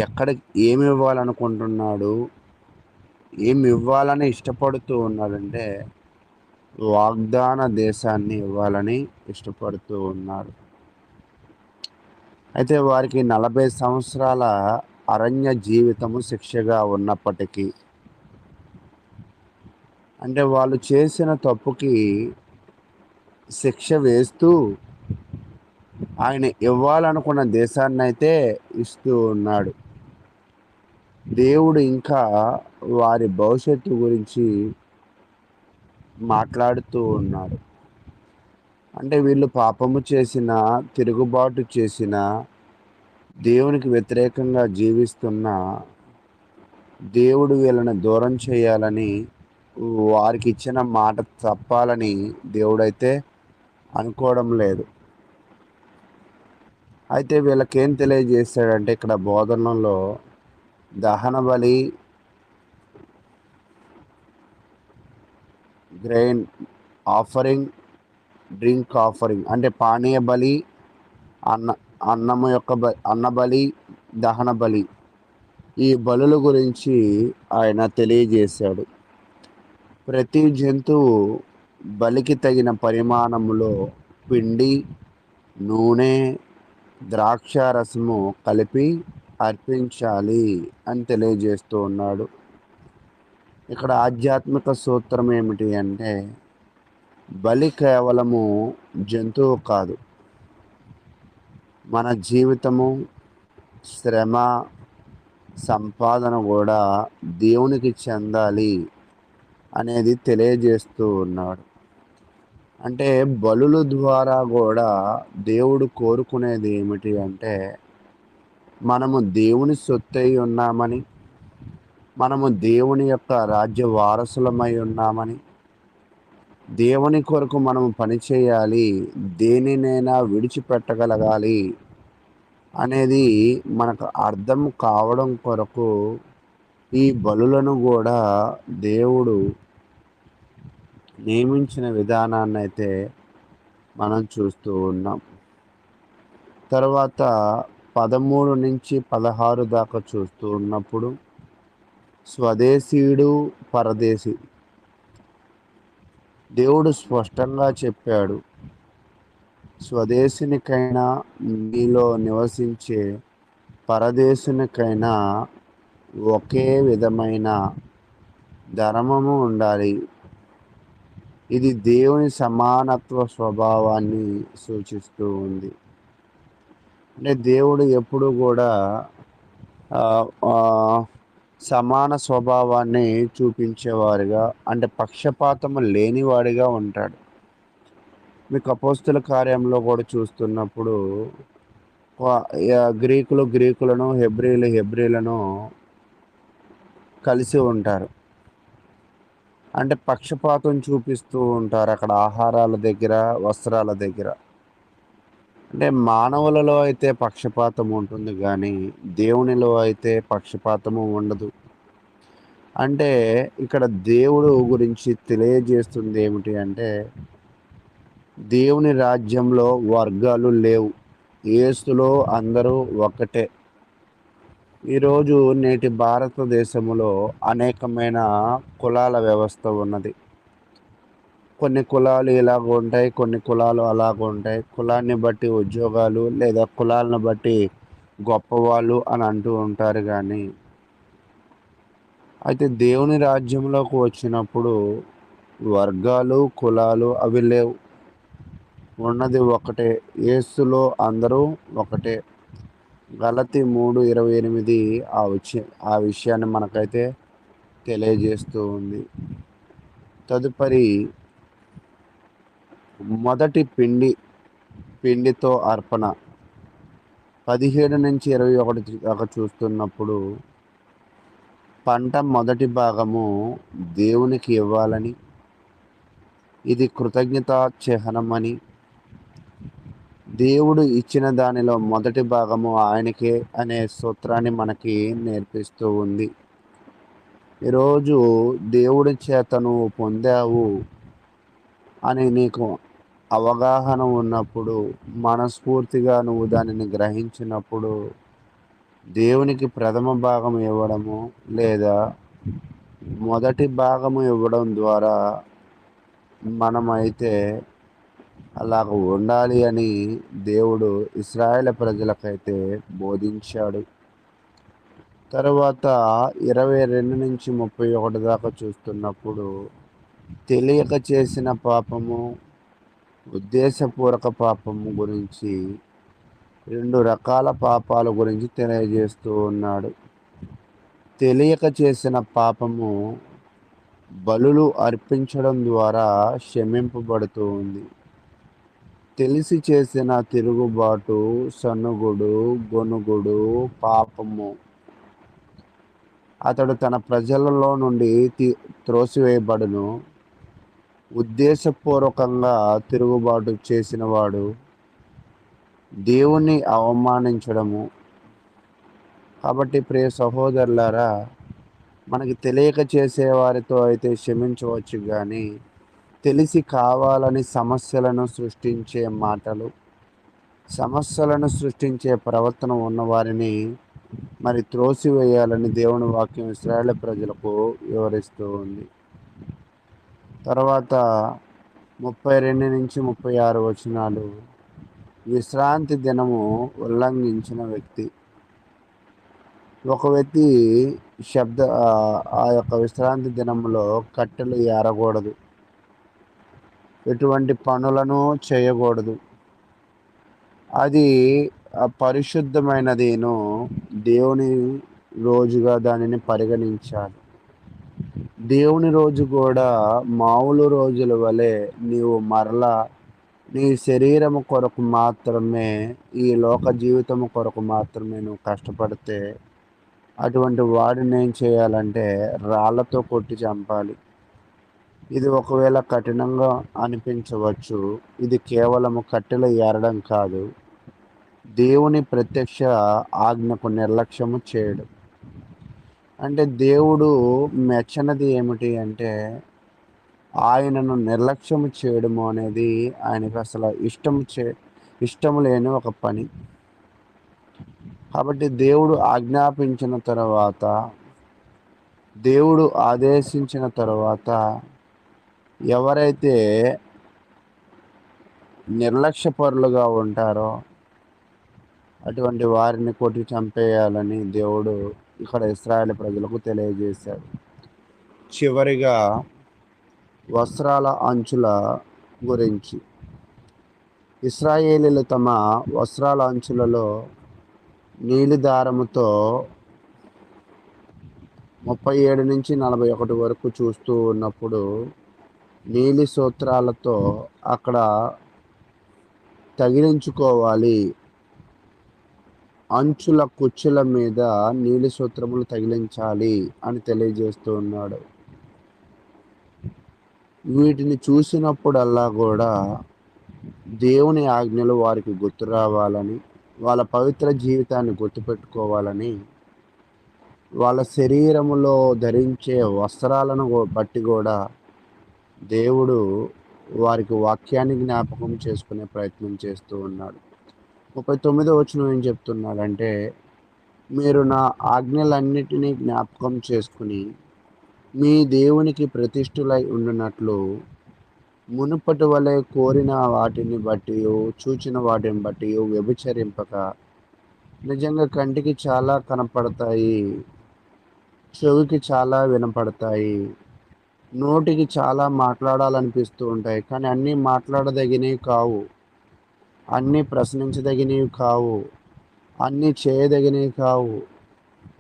ఎక్కడ ఏమి ఇవ్వాలనుకుంటున్నాడు, ఏమి ఇవ్వాలని ఇష్టపడుతూ ఉన్నాడంటే వాగ్దాన దేశాన్ని ఇవ్వాలని ఇష్టపడుతూ ఉన్నాడు. అయితే వారికి 40 సంవత్సరాల అరణ్య జీవితము శిక్షగా ఉన్నప్పటికీ, అంటే వాళ్ళు చేసిన తప్పుకి శిక్ష వేస్తూ ఆయన ఇవ్వాలనుకున్న దేశాన్ని అయితే ఇస్తూ ఉన్నాడు. దేవుడు ఇంకా వారి భవిష్యత్తు గురించి మాట్లాడుతూ ఉన్నాడు. అంటే వీళ్ళు పాపము చేసిన, తిరుగుబాటు చేసిన, దేవునికి వ్యతిరేకంగా జీవిస్తున్న, దేవుడు వీళ్ళని దూరం చేయాలని, వారికి ఇచ్చిన మాట తప్పాలని దేవుడైతే అనుకోవడం లేదు. అయితే వీళ్ళకేం తెలియజేశాడంటే ఇక్కడ బోధనలో దహన బలి, గ్రెయిన్ ఆఫరింగ్, డ్రింక్ ఆఫరింగ్ అంటే పానీయ బలి, అన్న బలి, దహన బలి, ఈ బలుల గురించి ఆయన తెలియజేశాడు. ప్రతి జంతువు బలికి తగిన పరిమాణంలో పిండి, నూనె, ద్రాక్షారసము కలిపి అర్పించాలి అని తెలియజేస్తూ ఉన్నాడు. ఇక్కడ ఆధ్యాత్మిక సూత్రం ఏమిటి అంటే, బలి కేవలము జంతువు కాదు, మన జీవితము, శ్రమ, సంపాదన కూడా దేవునికి చెందాలి అనేది తెలియజేస్తూ ఉన్నాడు. అంటే బలుల ద్వారా కూడా దేవుడు కోరుకునేది ఏమిటి అంటే, మనము దేవుని సొత్తై ఉన్నామని, మనము దేవుని యొక్క రాజ్య వారసులమై ఉన్నామని, దేవుని కొరకు మనము పనిచేయాలి, దేనినైనా విడిచిపెట్టగలగాలి అనేది మనకు అర్థం కావడం కొరకు ఈ బలులను కూడా దేవుడు నియమించిన విధానాన్ని అయితే మనం చూస్తూ ఉన్నాం. తర్వాత 13 నుంచి 16 దాకా చూస్తూ ఉన్నప్పుడు స్వదేశీయుడు, పరదేశి, దేవుడు స్పష్టంగా చెప్పాడు, స్వదేశినికైనా, మీలో నివసించే పరదేశునికైనా ఒకే విధమైన ధర్మము ఉండాలి. ఇది దేవుని సమానత్వ స్వభావాన్ని సూచిస్తూ ఉంది. అంటే దేవుడు ఎప్పుడు కూడా సమాన స్వభావాన్ని చూపించేవారుగా, అంటే పక్షపాతము లేనివాడిగా ఉంటాడు. మీకు అపోస్తుల కార్యంలో కూడా చూస్తున్నప్పుడు గ్రీకులను, హెబ్రీలను కలిసి ఉంటారు. అంటే పక్షపాతం చూపిస్తూ ఉంటారు అక్కడ ఆహారాల దగ్గర, వస్త్రాల దగ్గర. అంటే మానవులలో అయితే పక్షపాతం ఉంటుంది, కానీ దేవునిలో అయితే పక్షపాతము ఉండదు. అంటే ఇక్కడ దేవుడు గురించి తెలియజేస్తుంది ఏమిటి అంటే, దేవుని రాజ్యంలో వర్గాలు లేవు, యేసులో అందరూ ఒక్కటే. ఈరోజు నేటి భారతదేశంలో అనేకమైన కులాల వ్యవస్థ ఉన్నది. కొన్ని కులాలు ఇలాగ ఉంటాయి, కొన్ని కులాలు అలాగ ఉంటాయి. కులాన్ని బట్టి ఉద్యోగాలు, లేదా కులాలను బట్టి గొప్పవాళ్ళు అని అంటూ ఉంటారు. కానీ అయితే దేవుని రాజ్యంలోకి వచ్చినప్పుడు వర్గాలు, కులాలు అవి లేవు. ఉన్నది ఒకటే, యేసులో అందరూ ఒకటే. గలతీ 3:28 ఆ విషయాన్ని మనకైతే తెలియజేస్తూ ఉంది. తదుపరి మొదటి పిండితో అర్పణ 17-21 దాకా చూస్తున్నప్పుడు, పంట మొదటి భాగము దేవునికి ఇవ్వాలని, ఇది కృతజ్ఞతా చిహ్నమని, దేవుడు ఇచ్చిన దానిలో మొదటి భాగము ఆయనకే అనే సూత్రాన్ని మనకి నేర్పిస్తూ ఉంది. ఈరోజు దేవుడి చేత నువ్వు పొందావు అని నీకు అవగాహన ఉన్నప్పుడు, మనస్ఫూర్తిగా నువ్వు దానిని గ్రహించినప్పుడు, దేవునికి ప్రథమ భాగం ఇవ్వడము లేదా మొదటి భాగము ఇవ్వడం ద్వారా మనమైతే అలాగ ఉండాలి అని దేవుడు ఇశ్రాయేలు ప్రజలకైతే బోధించాడు. తర్వాత 22-31 దాకా చూస్తున్నప్పుడు, తెలియక చేసిన పాపము, ఉద్దేశపూర్వక పాపము గురించి 2 రకాల పాపాల గురించి తెలియజేస్తూ ఉన్నాడు. తెలియక చేసిన పాపము బలులు అర్పించడం ద్వారా క్షమింపబడుతూ ఉంది. తెలిసి చేసిన తిరుగుబాటు, సనుగుడు, గొనుగుడు పాపము. అతడు తన ప్రజలలో నుండి త్రోసివేయబడును. ఉద్దేశపూర్వకంగా తిరుగుబాటు చేసినవాడు దేవుణ్ణి అవమానించడము. కాబట్టి ప్రియ సహోదరులారా, మనకి తెలియక చేసేవారితో అయితే క్షమించవచ్చు, కానీ తెలిసి కావాలని సమస్యలను సృష్టించే మాటలు, సమస్యలను సృష్టించే ప్రవర్తన ఉన్నవారిని మరి త్రోసివేయాలని దేవుని వాక్యం ఇశ్రాయేలు ప్రజలకు వివరిస్తూ ఉంది. తర్వాత 32-36 వచనాలు, విశ్రాంతి దినము ఉల్లంఘించిన వ్యక్తి. ఒక వ్యక్తి ఆ యొక్క విశ్రాంతి దినంలో కట్టెలు ఏరకూడదు, ఎటువంటి పనులను చేయకూడదు. అది పరిశుద్ధమైనదేను, దేవుని రోజుగా దానిని పరిగణించాలి. దేవుని రోజు కూడా మామూలు రోజుల వలె నీవు మరలా నీ శరీరము కొరకు మాత్రమే, ఈ లోక జీవితము కొరకు మాత్రమే నువ్వు కష్టపడితే, అటువంటి వాడిని ఏం చేయాలంటే రాళ్లతో కొట్టి చంపాలి. ఇది ఒకవేళ కఠినంగా అనిపించవచ్చు. ఇది కేవలము కట్టెలు ఏరడం కాదు, దేవుని ప్రత్యక్ష ఆజ్ఞకు నిర్లక్ష్యము చేయడం. అంటే దేవుడు మెచ్చనిది ఏమిటి అంటే ఆయనను నిర్లక్ష్యము చేయడము అనేది ఆయనకు అసలు ఇష్టము లేని ఒక పని. కాబట్టి దేవుడు ఆజ్ఞాపించిన తర్వాత, దేవుడు ఆదేశించిన తర్వాత ఎవరైతే నిర్లక్ష్యపరులుగా ఉంటారో అటువంటి వారిని కొట్టి చంపేయాలని దేవుడు ఇక్కడ ఇశ్రాయేలు ప్రజలకు తెలియజేశాడు. చివరిగా వస్త్రాల అంచుల గురించి. ఇశ్రాయేలీలు తమ వస్త్రాల అంచులలో నీలి దారముతో 37-41 వరకు చూస్తూ ఉన్నప్పుడు, నీలి సూత్రాలతో అక్కడ తగిలించుకోవాలి. అంచుల కుచ్చుల మీద నీలి సూత్రములు తగిలించాలి అని తెలియజేస్తూ ఉన్నాడు. వీటిని చూసినప్పుడల్లా కూడా దేవుని ఆజ్ఞలు వారికి గుర్తు రావాలని, వాళ్ళ పవిత్ర జీవితాన్ని గుర్తుపెట్టుకోవాలని, వాళ్ళ శరీరములో ధరించే వస్త్రాలను బట్టి కూడా దేవుడు వారికి వాక్యాన్ని జ్ఞాపకం చేసుకునే ప్రయత్నం చేస్తూ ఉన్నాడు. 39వ వచనం ఏం చెప్తున్నాడంటే, మీరు నా ఆజ్ఞలన్నిటినీ జ్ఞాపకం చేసుకుని మీ దేవునికి ప్రతిష్ఠులై ఉండునట్లు మునుపటి వలె కోరిన వాటిని బట్టి, చూచిన వాటిని బట్టి వ్యభిచరింపక, నిజంగా కంటికి చాలా కనపడతాయి, చెవికి చాలా వినపడతాయి, నోటికి చాలా మాట్లాడాలనిపిస్తూ ఉంటాయి, కానీ అన్నీ మాట్లాడదగినవి కావు. అన్నీ ప్రశ్నించదగినవి కావు, అన్నీ చేయదగినవి కావు.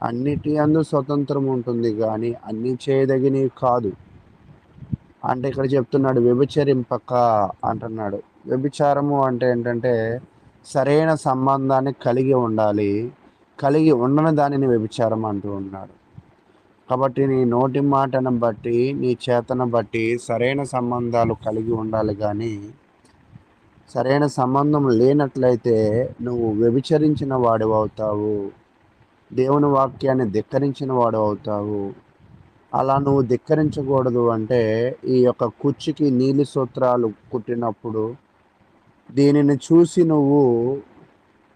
అన్నిటి అందు స్వతంత్రం ఉంటుంది కానీ అన్నీ చేయదగినవి కాదు. అంటే ఇక్కడ చెప్తున్నాడు వ్యభిచరింపక అంటున్నాడు. వ్యభిచారము అంటే ఏంటంటే సరైన సంబంధాన్ని కలిగి ఉండాలి, కలిగి ఉండని దానిని వ్యభిచారం అంటూ ఉన్నాడు. కాబట్టి నీ నోటి మాటను బట్టి నీ చేతను బట్టి సరైన సంబంధాలు కలిగి ఉండాలి, కానీ సరైన సంబంధం లేనట్లయితే నువ్వు వ్యభిచరించిన వాడివి అవుతావు, దేవుని వాక్యాన్ని ధిక్కరించిన వాడు అవుతావు. అలా నువ్వు ధిక్కరించకూడదు అంటే ఈ యొక్క కుర్చీకి నీలి సూత్రాలు కుట్టినప్పుడు దీనిని చూసి నువ్వు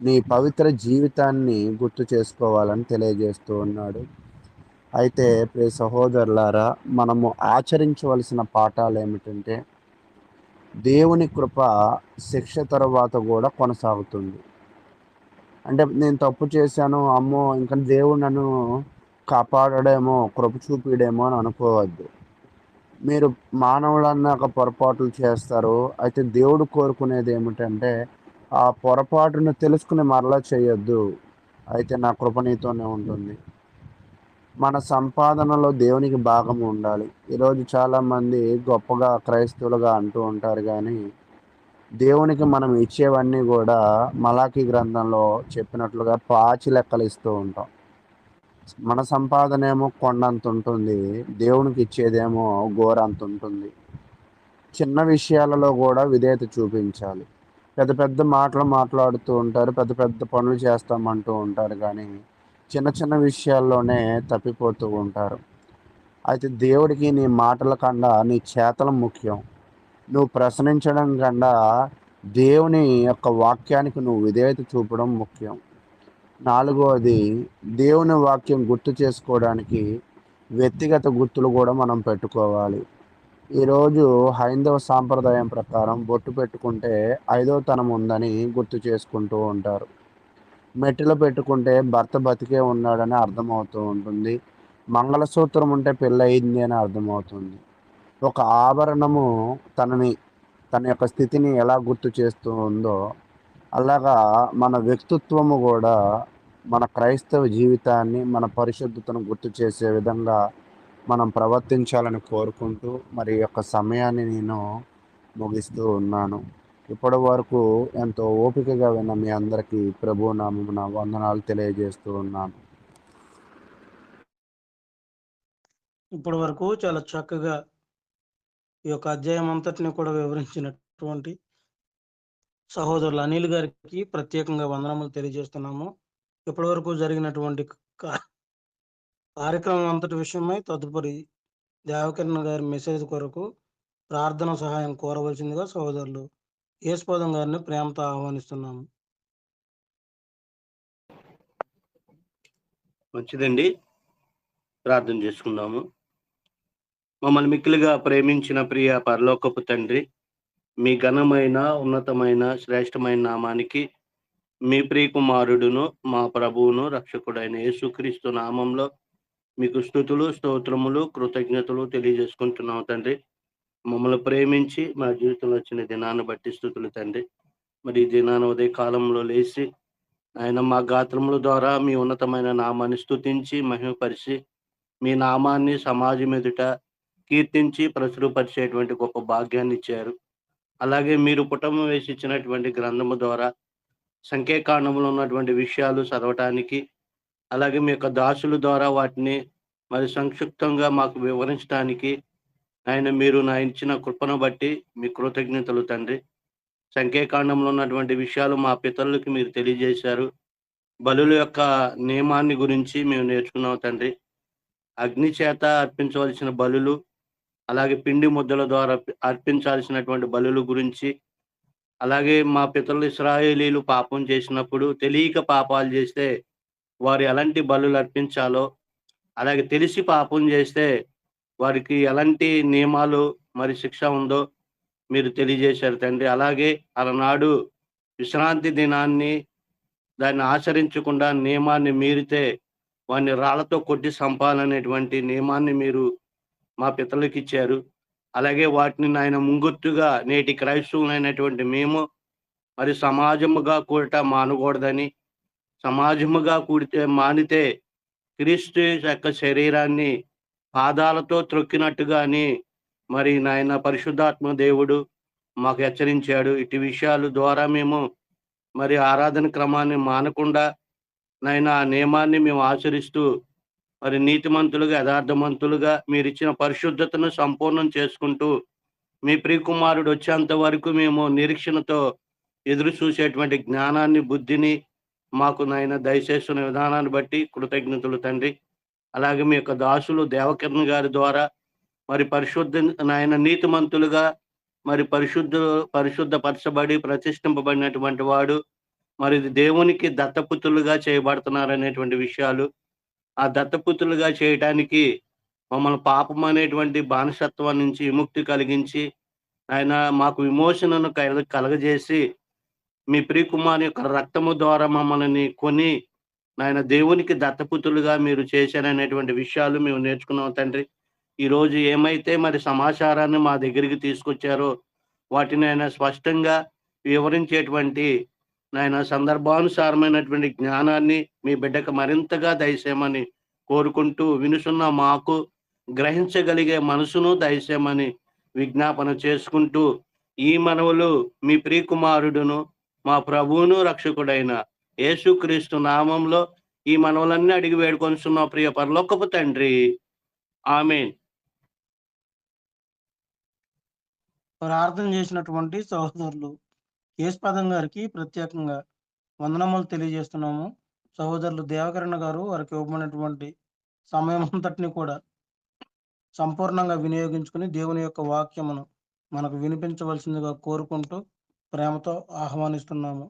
నీ పవిత్ర జీవితాన్ని గుర్తు చేసుకోవాలని తెలియజేస్తూ ఉన్నాడు. అయితే ప్రియ సహోదరులారా, మనము ఆచరించవలసిన పాఠాలు ఏమిటంటే దేవుని కృప శిక్ష తర్వాత కూడా కొనసాగుతుంది. అంటే నేను తప్పు చేశాను, అమ్మో ఇంకా దేవుడు నన్ను కాపాడడేమో, కృప చూపిడేమో అని అనుకోవద్దు. మీరు మానవులన్నాక పొరపాట్లు చేస్తారు. అయితే దేవుడు కోరుకునేది ఏమిటంటే ఆ పొరపాటును తెలుసుకుని మరలా చేయొద్దు, అయితే నా కృప నీతోనే ఉంటుంది. మన సంపాదనలో దేవునికి భాగం ఉండాలి. ఈరోజు చాలామంది గొప్పగా క్రైస్తవులుగా అంటూ ఉంటారు, కానీ దేవునికి మనం ఇచ్చేవన్నీ కూడా మలాకీ గ్రంథంలో చెప్పినట్లుగా పాచి లెక్కలు ఇస్తూ ఉంటాం. మన సంపాదన ఏమో కొండంత ఉంటుంది, దేవునికి ఇచ్చేదేమో గోరంత ఉంటుంది. చిన్న విషయాలలో కూడా విధేయత చూపించాలి. పెద్ద పెద్ద మాటలు మాట్లాడుతూ ఉంటారు, పెద్ద పెద్ద పనులు చేస్తామంటూ ఉంటారు, కానీ చిన్న చిన్న విషయాల్లోనే తప్పిపోతూ ఉంటారు. అయితే దేవుడికి నీ మాటల కన్నా నీ చేతలు ముఖ్యం. నువ్వు ప్రశ్నించడం కన్నా దేవుని యొక్క వాక్యానికి నువ్వు విధేయత చూపడం ముఖ్యం. 4వది, దేవుని వాక్యం గుర్తు చేసుకోవడానికి వ్యక్తిగత గుర్తులు కూడా మనం పెట్టుకోవాలి. ఈరోజు హైందవ సాంప్రదాయం ప్రకారం బొట్టు పెట్టుకుంటే 5వ తనం ఉందని గుర్తు చేసుకుంటూ ఉంటారు. మెట్టులు పెట్టుకుంటే భర్త బతికే ఉన్నాడని అర్థమవుతూ ఉంటుంది. మంగళసూత్రం ఉంటే పెళ్ళి అయింది అని అర్థమవుతుంది. ఒక ఆభరణము తన యొక్క స్థితిని ఎలా గుర్తు చేస్తూ ఉందో అలాగా మన వ్యక్తిత్వము కూడా మన క్రైస్తవ జీవితాన్ని, మన పరిశుద్ధతను గుర్తు చేసే విధంగా మనం ప్రవర్తించాలని కోరుకుంటూ మరి యొక్క సమయాన్ని నేను ముగిస్తూ ఉన్నాను. ఇప్పటి వరకు ఎంతో ఓపికగా విన్న మీ అందరికీ ప్రభువు నామమున వందనాలు తెలియజేస్తూ ఉన్నాను. ఇప్పటి వరకు చాలా చక్కగా ఈ యొక్క అధ్యాయం అంతటిని కూడా వివరించినటువంటి సహోదరులు అనిల్ గారికి ప్రత్యేకంగా వందనములు తెలియజేస్తున్నాము. ఇప్పటి వరకు జరిగినటువంటి కార్యక్రమం అంతటి విషయమై తదుపరి దేవకిరణ్ గారి మెసేజ్ కొరకు ప్రార్థన సహాయం కోరవలసిందిగా సహోదరులు యేసుపాదం గారిని ప్రేమతో ఆహ్వానిస్తున్నాము. మంచిదండి, ప్రార్థన చేసుకుందాము. మమ్మల్ని మిక్కిలిగా ప్రేమించిన ప్రియ పరలోకపు తండ్రి, మీ ఘనమైన ఉన్నతమైన శ్రేష్టమైన నామానికి మీ ప్రియకుమారుడును మా ప్రభువును రక్షకుడైన యేసుక్రీస్తు నామంలో మీకు స్తుతులు, స్తోత్రములు, కృతజ్ఞతలు తెలియజేసుకుంటున్నాం తండ్రి. మమ్మల్ని ప్రేమించి మా జీవితంలో వచ్చిన దినాన్ని బట్టి స్తుతులు తండ్రి. మరి ఈ దినాన్ని ఉదయ కాలంలో లేచి ఆయన మా గాత్రముల ద్వారా మీ ఉన్నతమైన నామాన్ని స్తుతించి మహిమపరిచి మీ నామాన్ని సమాజం ఎదుట కీర్తించి ప్రచురపరిచేటువంటి గొప్ప భాగ్యాన్ని ఇచ్చారు. అలాగే మీరు పుటము వేసి ఇచ్చినటువంటి గ్రంథము ద్వారా సంఖ్యాకాండంలో ఉన్నటువంటి విషయాలు చదవటానికి, అలాగే మీ యొక్క దాసుల ద్వారా వాటిని మరి సంక్షిప్తంగా మాకు వివరించడానికి ఆయన మీరు నా ఇచ్చిన కృపను బట్టి మీ కృతజ్ఞతలు తండ్రి. సంఖ్యాకాండంలో ఉన్నటువంటి విషయాలు మా పితరులకి మీరు తెలియజేశారు. బలుల యొక్క నియమాన్ని గురించి మేము నేర్చుకున్నాం తండ్రి. అగ్ని చేత అర్పించవలసిన బలులు, అలాగే పిండి ముద్దల ద్వారా అర్పించాల్సినటువంటి బలుల గురించి, అలాగే మా పితరులు ఇశ్రాయేలీలు పాపం చేసినప్పుడు తెలియక పాపాలు చేస్తే వారు ఎలాంటి బలులు అర్పించాలో, అలాగే తెలిసి పాపం చేస్తే వారికి ఎలాంటి నియమాలు మరి శిక్ష ఉందో మీరు తెలియజేశారు తండ్రి. అలాగే అలనాడు విశ్రాంతి దినాన్ని దాన్ని ఆచరించకుండా నియమాన్ని మీరితే వారిని రాళ్లతో కొట్టి చంపాలనేటువంటి నియమాన్ని మీరు మా పితరులకు ఇచ్చారు. అలాగే వాటిని ఆయన ముంగుర్తుగా నేటి క్రైస్తవులైనటువంటి మేము మరి సమాజముగా కూడట మానకూడదని, సమాజముగా కూడితే మానితే క్రీస్తు యొక్క శరీరాన్ని పాదాలతో త్రొక్కినట్టుగాని మరి నాయన పరిశుద్ధాత్మ దేవుడు మాకు హెచ్చరించాడు. ఇటు విషయాల ద్వారా మేము మరి ఆరాధన క్రమాన్ని మానకుండా నాయన ఆ నియమాన్ని మేము ఆచరిస్తూ మరి నీతిమంతులుగా, యథార్థమంతులుగా మీరిచ్చిన పరిశుద్ధతను సంపూర్ణం చేసుకుంటూ మీ ప్రియకుమారుడు వచ్చేంత వరకు మేము నిరీక్షణతో ఎదురు చూసేటువంటి జ్ఞానాన్ని, బుద్ధిని మాకు నాయన దయచేస్తున్న విధానాన్ని బట్టి కృతజ్ఞతలు తండ్రి. అలాగే మీ యొక్క దాసులు దేవకిరణ్ గారి ద్వారా మరి నాయన నీతిమంతులుగా మరి పరిశుద్ధపరచబడి ప్రతిష్ఠింపబడినటువంటి వాడు మరి దేవునికి దత్తపుత్రులుగా చేయబడుతున్నారనేటువంటి విషయాలు, ఆ దత్తపుత్రులుగా చేయటానికి మమ్మల్ని పాపం అనేటువంటి బానిసత్వం నుంచి విముక్తి కలిగించి ఆయన మాకు విమోచనను కలగజేసి మీ ప్రియకుమారి యొక్క రక్తము ద్వారా మమ్మల్ని కొని నాయన దేవునికి దత్తపుత్రులుగా మీరు చేశారనేటువంటి విషయాలు మేము నేర్చుకున్నాం తండ్రి. ఈరోజు ఏమైతే మరి సమాచారాన్ని మా దగ్గరికి తీసుకొచ్చారో వాటిని ఆయన స్పష్టంగా వివరించేటువంటి నాయన సందర్భానుసారమైనటువంటి జ్ఞానాన్ని మీ బిడ్డకు మరింతగా దయచేయమని కోరుకుంటూ, వినుసున్న మాకు గ్రహించగలిగే మనసును దయచేయమని విజ్ఞాపన చేసుకుంటూ, ఈ మనవులు మీ ప్రియకుమారుడును మా ప్రభువును రక్షకుడైన యేసుక్రీస్తు నామంలో ఈ మనవులన్నీ అడిగి వేడుకొనిస్తున్న ప్రియ పరలోకపు తండ్రి, ఆమేన్. ప్రార్థన చేసినటువంటి సహోదరులు కేశపదం గారికి ప్రత్యేకంగా వందనములు తెలియజేస్తున్నాము. సహోదరులు దేవకరణ గారు వారికి ఇవ్వబడినటువంటి సమయం అంతటిని కూడా సంపూర్ణంగా వినియోగించుకుని దేవుని యొక్క వాక్యమును మనకు వినిపించవలసిందిగా కోరుకుంటూ ప్రేమతో ఆహ్వానిస్తున్నాము.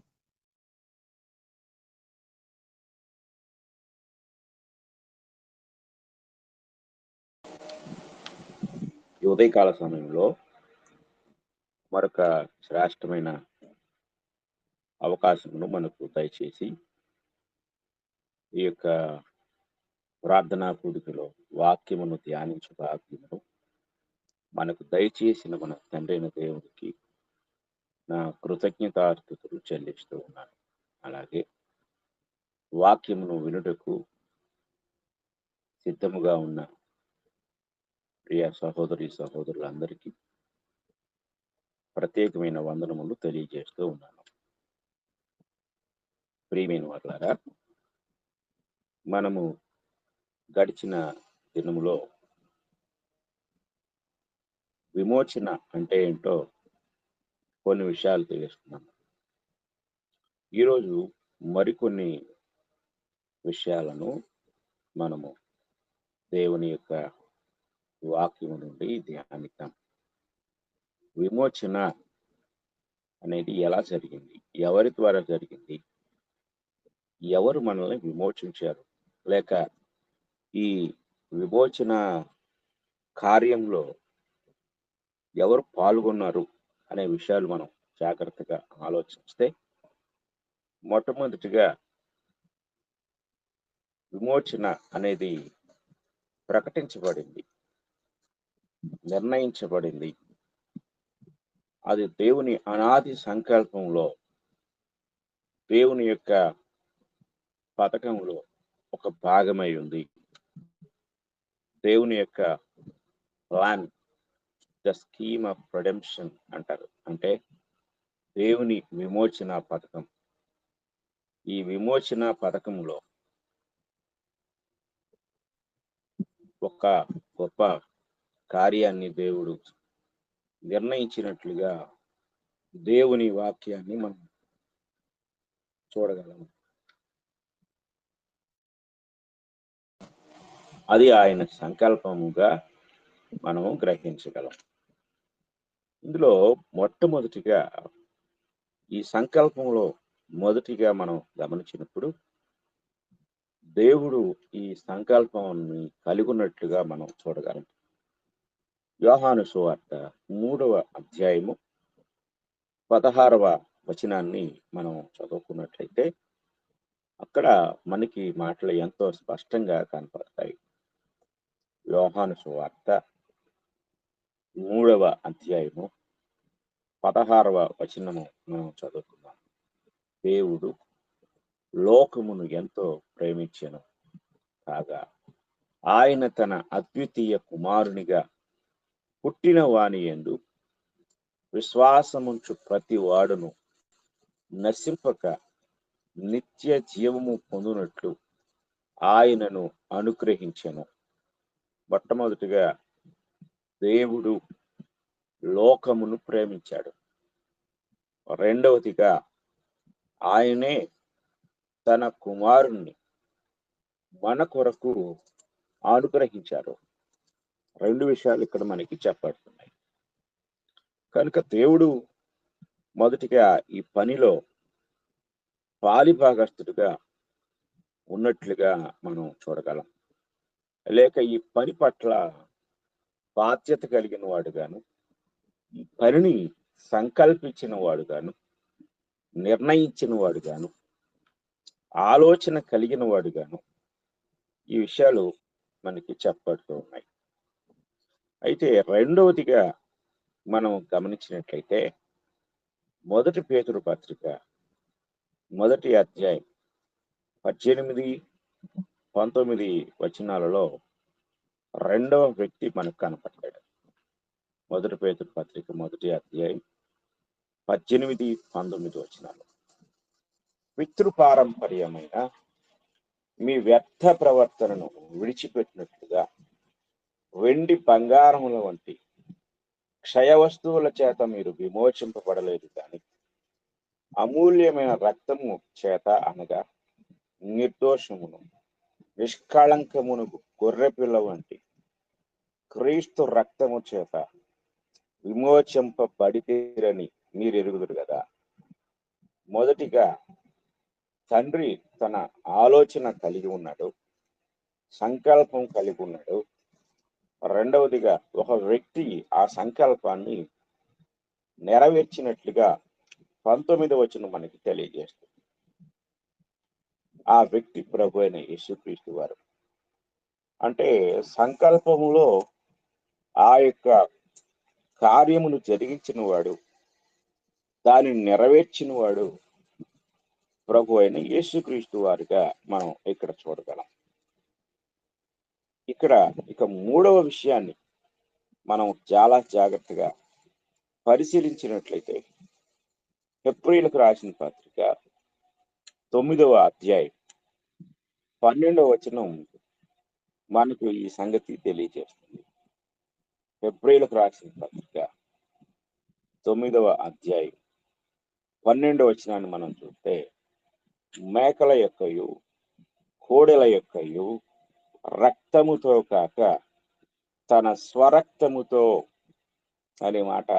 ఈ ఉదయకాల సమయంలో మరొక శ్రేష్టమైన అవకాశమును మనకు దయచేసి ఈ యొక్క ప్రార్థనా కూడికలో వాక్యమును ధ్యానించు భాగ్యమును మనకు దయచేసిన మన తండ్రి అయిన దేవునికి నా కృతజ్ఞతార్థుతులు చెల్లిస్తూ ఉన్నాను. అలాగే వాక్యమును వినుటకు సిద్ధముగా ఉన్న ప్రియ సహోదరులందరికీ ప్రత్యేకమైన వందనములు తెలియజేస్తూ ఉన్నాను. ప్రియమైన వారులారా, మనము గడిచిన దినములో విమోచన అంటే ఏంటో కొన్ని విషయాలు తెలుసుకున్నాము. ఈరోజు మరికొన్ని విషయాలను మనము దేవుని యొక్క వాక్యము నుండి ధ్యానిద్దాం. విమోచన అనేది ఎలా జరిగింది, ఎవరి ద్వారా జరిగింది, ఎవరు మనల్ని విమోచించారు, లేక ఈ విమోచన కార్యంలో ఎవరు పాల్గొన్నారు అనే విషయాలు మనం జాగ్రత్తగా ఆలోచిస్తే, మొట్టమొదటిగా విమోచన అనేది ప్రకటించబడింది, నిర్ణయించబడింది. అది దేవుని అనాది సంకల్పంలో, దేవుని యొక్క పథకంలో ఒక భాగమై ఉంది. దేవుని యొక్క plan, the scheme of redemption అంటారు. అంటే దేవుని విమోచన పథకం. ఈ విమోచన పథకంలో ఒక గొప్ప కార్యాన్ని దేవుడు నిర్ణయించినట్లుగా దేవుని వాక్యాన్ని మనం చూడగలము. అది ఆయన సంకల్పముగా మనము గ్రహించగలం. ఇందులో మొట్టమొదటిగా ఈ సంకల్పంలో మొదటిగా మనం గమనించినప్పుడు దేవుడు ఈ సంకల్పాన్ని కలిగి ఉన్నట్లుగా మనం చూడగలం. యోహాను సువార్త 3వ అధ్యాయము 16వ వచనాన్ని మనం చదువుకున్నట్లయితే అక్కడ మనకి మాటలు ఎంతో స్పష్టంగా కనపడతాయి. యోహాను సువార్త 3వ అధ్యాయము 16వ వచనము మనం చదువుకుందాం. దేవుడు లోకమును ఎంతో ప్రేమించెను కాగా ఆయన తన అద్వితీయ కుమారునిగా పుట్టిన వాని యందు విశ్వాసముంచు ప్రతి వాడును నశింపక నిత్య జీవము పొందునట్లు ఆయనను అనుగ్రహించెను. మొట్టమొదటిగా దేవుడు లోకమును ప్రేమించాడు. రెండవదిగా ఆయనే తన కుమారుణ్ణి మన కొరకు అనుగ్రహించారు. రెండు విషయాలు ఇక్కడ మనకి చెప్పబడుతున్నాయి. కనుక దేవుడు మొదటిగా ఈ పనిలో పాలిభాగస్తుడిగా ఉన్నట్లుగా మనం చూడగలం. లేక ఈ పని పట్ల బాధ్యత కలిగిన వాడుగాను, ఈ పనిని సంకల్పించిన వాడుగాను, నిర్ణయించిన వాడుగాను, ఆలోచన కలిగిన వాడుగాను ఈ విషయాలు మనకి చెప్పబడుతూ ఉన్నాయి. అయితే రెండవదిగా మనం గమనించినట్లయితే మొదటి పేతురు పత్రిక 1వ అధ్యాయం 18-19 వచనాలలో రెండవ వ్యక్తి మనకు కనపడ్డాడు. మొదటి పేతురు పత్రిక 1వ అధ్యాయం 18-19 వచనాలు. పితృపారంపర్యమైన మీ వ్యర్థ ప్రవర్తనను విడిచిపెట్టినట్లుగా వెండి బంగారముల వంటి క్షయ వస్తువుల చేత మీరు విమోచింపబడలేదు కానీ అమూల్యమైన రక్తము చేత అనగా నిర్దోషమును నిష్కళంకమును గొర్రెపిల్ల వంటి క్రీస్తు రక్తము చేత విమోచింపబడితేరని మీరు ఎరుగుదురు కదా. మొదటిగా తండ్రి తన ఆలోచన కలిగి ఉన్నాడు, సంకల్పం కలిగి ఉన్నాడు. రెండవదిగా ఒక వ్యక్తి ఆ సంకల్పాన్ని నెరవేర్చినట్లుగా 19వ వచనం మనకి తెలియజేస్తుంది. ఆ వ్యక్తి ప్రభు అయిన యేసుక్రీస్తు వారు. అంటే సంకల్పములో ఆ యొక్క కార్యమును జరిగించిన వాడు, దానిని నెరవేర్చిన వాడు ప్రభు అయిన యేసుక్రీస్తు వారిగా మనం ఇక్కడ చూడగలం. ఇక్కడ ఇక మూడవ విషయాన్ని మనం చాలా జాగ్రత్తగా పరిశీలించినట్లయితే హెబ్రీయులకు రాసిన పత్రిక 9వ అధ్యాయం 12వ వచనం మనకు ఈ సంగతి తెలియజేస్తుంది. హెబ్రీయులకు రాసిన పత్రిక 9వ అధ్యాయం 12వ వచనాన్ని మనం చూస్తే మేకల యొక్కయు కోడెల యొక్కయు రక్తముతో కాక తన స్వరక్తముతో అనే మాట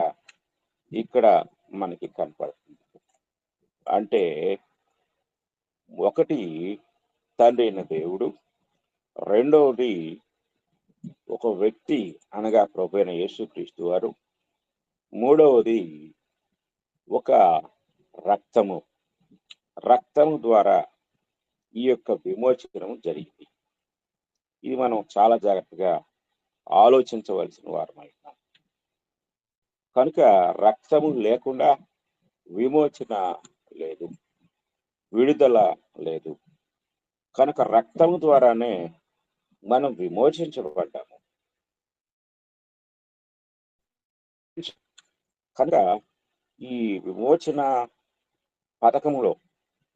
ఇక్కడ మనకి కనపడుతుంది. అంటే ఒకటి తండ్రి అయిన దేవుడు, రెండవది ఒక వ్యక్తి అనగా ప్రభు అయిన యేసుక్రీస్తు వారు, మూడవది ఒక రక్తము ద్వారా ఈ యొక్క విమోచనం జరిగింది. ఇది మనం చాలా జాగ్రత్తగా ఆలోచించవలసిన వారమైనాం. కనుక రక్తము లేకుండా విమోచన లేదు, విడుదల లేదు. కనుక రక్తము ద్వారానే మనం విమోచించబడ్డాము. కనుక ఈ విమోచన పథకములో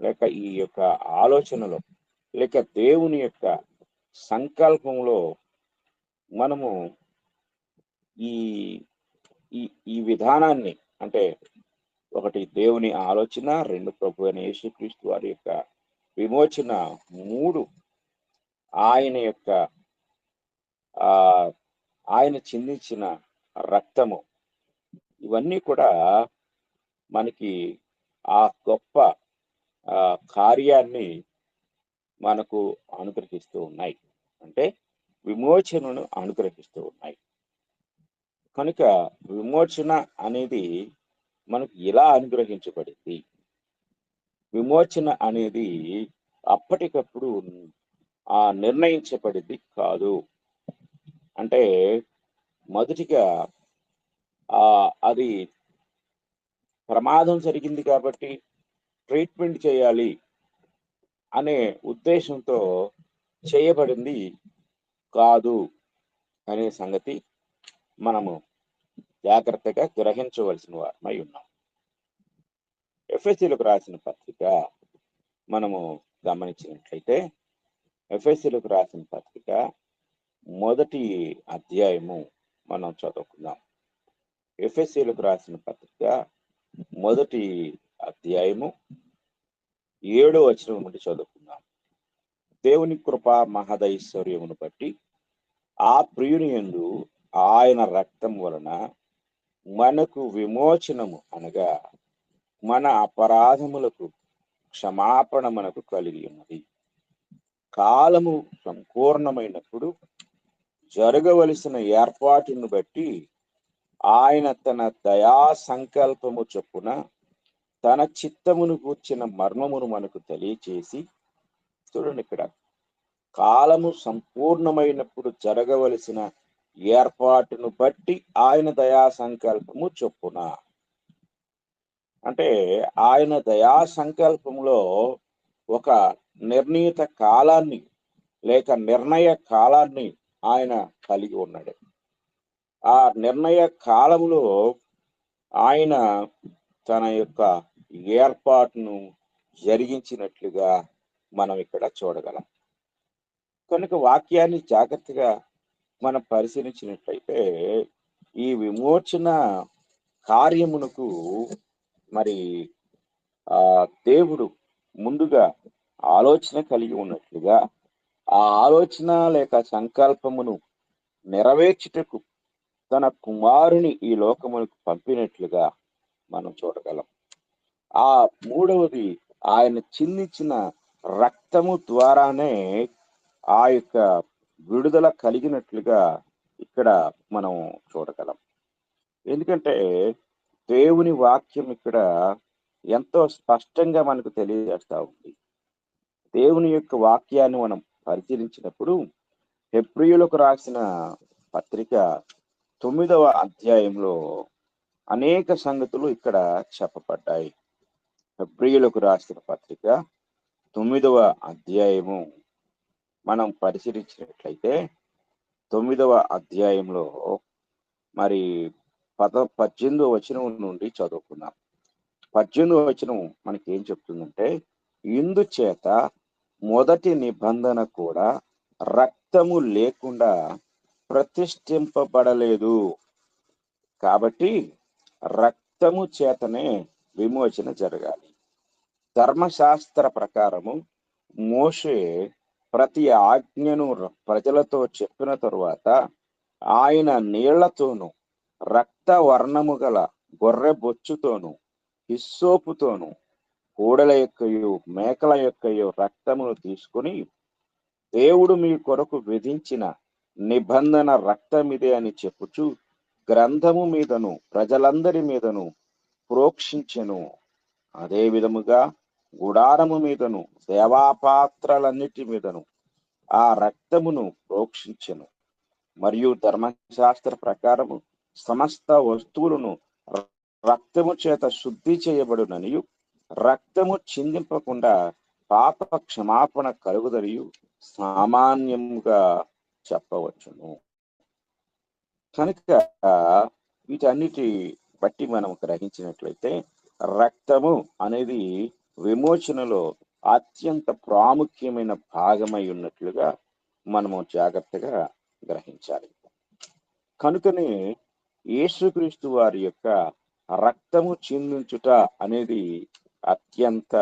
లేక ఈ యొక్క ఆలోచనలో లేక దేవుని యొక్క సంకల్పంలో మనము ఈ ఈ విధానాన్ని, అంటే ఒకటి దేవుని ఆలోచన, రెండు ప్రభు అయిన యేసుక్రీస్తు వారి యొక్క విమోచన, మూడు ఆయన యొక్క ఆయన చిందించిన రక్తము, ఇవన్నీ కూడా మనకి ఆ గొప్ప కార్యాన్ని మనకు అనుగ్రహిస్తూ ఉన్నాయి. అంటే విమోచనను అనుగ్రహిస్తూ ఉన్నాయి. కనుక విమోచన అనేది మనకు ఇలా అనుగ్రహించబడింది. విమోచన అనేది అప్పటికప్పుడు నిర్ణయించబడింది కాదు. అంటే మొదటిగా అది ప్రమాదం జరిగింది కాబట్టి ట్రీట్మెంట్ చేయాలి అనే ఉద్దేశంతో చేయబడింది కాదు అనే సంగతి మనము జాగ్రత్తగా గ్రహించవలసిన వారమై ఉన్నాం. ఎఫెసీలకు రాసిన పత్రిక మనము గమనించినట్లయితే ఎఫెసీలకు రాసిన పత్రిక 1వ అధ్యాయము మనం చదువుకుందాం. ఎఫెసీలకు రాసిన పత్రిక 1వ అధ్యాయము 7వ వచనం నుండి చదువుకుందాం. దేవుని కృప మహదైశ్వర్యమును బట్టి ఆ ప్రియుని యందు ఆయన రక్తం వలన మనకు విమోచనము అనగా మన అపరాధములకు క్షమాపణ మనకు కలిగి ఉన్నది. కాలము సంపూర్ణమైనప్పుడు జరగవలసిన ఏర్పాటును బట్టి ఆయన తన దయా సంకల్పము చొప్పున తన చిత్తమును కూర్చిన మర్మమును మనకు తెలియచేసి, చూడండి ఇక్కడ, కాలము సంపూర్ణమైనప్పుడు జరగవలసిన ఏర్పాటును బట్టి ఆయన దయా సంకల్పము చొప్పున, అంటే ఆయన దయా సంకల్పంలో ఒక నిర్ణీత కాలాన్ని లేక నిర్ణయ కాలాన్ని ఆయన కలిగి ఉన్నాడు. ఆ నిర్ణయ కాలంలో ఆయన తన యొక్క ఏర్పాటును జరిగించినట్లుగా మనం ఇక్కడ చూడగలం. కనుక వాక్యాన్ని జాగ్రత్తగా మనం పరిశీలించినట్లయితే ఈ విమోచన కార్యమునకు మరి దేవుడు ముందుగా ఆలోచన కలిగి ఉన్నట్లుగా ఆ ఆలోచన లేక సంకల్పమును నెరవేర్చుటకు తన కుమారుని ఈ లోకమునకు పంపినట్లుగా మనం చూడగలం. ఆ మూడవది, ఆయన చిందించిన రక్తము ద్వారానే ఆ యొక్క విడుదల కలిగినట్లుగా ఇక్కడ మనం చూడగలం. ఎందుకంటే దేవుని వాక్యం ఇక్కడ ఎంతో స్పష్టంగా మనకు తెలియజేస్తా ఉంది. దేవుని యొక్క వాక్యాన్ని మనం పరిశీలించినప్పుడు హెబ్రీయులకు రాసిన పత్రిక 9వ అధ్యాయంలో అనేక సంగతులు ఇక్కడ చెప్పబడ్డాయి. హెబ్రీయులకు రాసిన పత్రిక 9వ అధ్యాయము మనం పరిశీలించినట్లయితే 9వ అధ్యాయంలో మరి 18వ వచనం నుండి చదువుకుందాం. 18వ వచనం మనకి ఏం చెప్తుందంటే, ఇందుచేత మొదటి నిబంధన కూడా రక్తము లేకుండా ప్రతిష్ఠింపబడలేదు. కాబట్టి రక్తము చేతనే విమోచన జరగాలి. ధర్మశాస్త్ర ప్రకారము మోషే ప్రతి ఆజ్ఞను ప్రజలతో చెప్పిన తరువాత ఆయన నీళ్లతోనూ రక్త వర్ణము గల గొర్రె బొచ్చుతోనూ హిస్సోపుతోనూ కోడల యొక్కయో మేకల యొక్కయో రక్తమును తీసుకుని, దేవుడు మీ కొరకు విధించిన నిబంధన రక్తమిదే అని చెప్పుచు గ్రంథము మీదను ప్రజలందరి మీదను ప్రోక్షించెను. అదే విధముగా గుడారము మీదను దేవాపాత్రలన్నిటి మీదను ఆ రక్తమును ప్రోక్షించెను. మరియు ధర్మశాస్త్ర ప్రకారము సమస్త వస్తువులను రక్తము చేత శుద్ధి చేయబడుననియు, రక్తము చిందింపకుండా పాప క్షమాపణ కలుగుదనియు సామాన్యంగా చెప్పవచ్చును. కనుక వీటన్నిటి బట్టి మనం గ్రహించినట్లయితే రక్తము అనేది విమోచనలో అత్యంత ప్రాముఖ్యమైన భాగమై ఉన్నట్లుగా మనము జాగ్రత్తగా గ్రహించాలి. కనుకనే యేసుక్రీస్తు వారి యొక్క రక్తము చిందించుట అనేది అత్యంత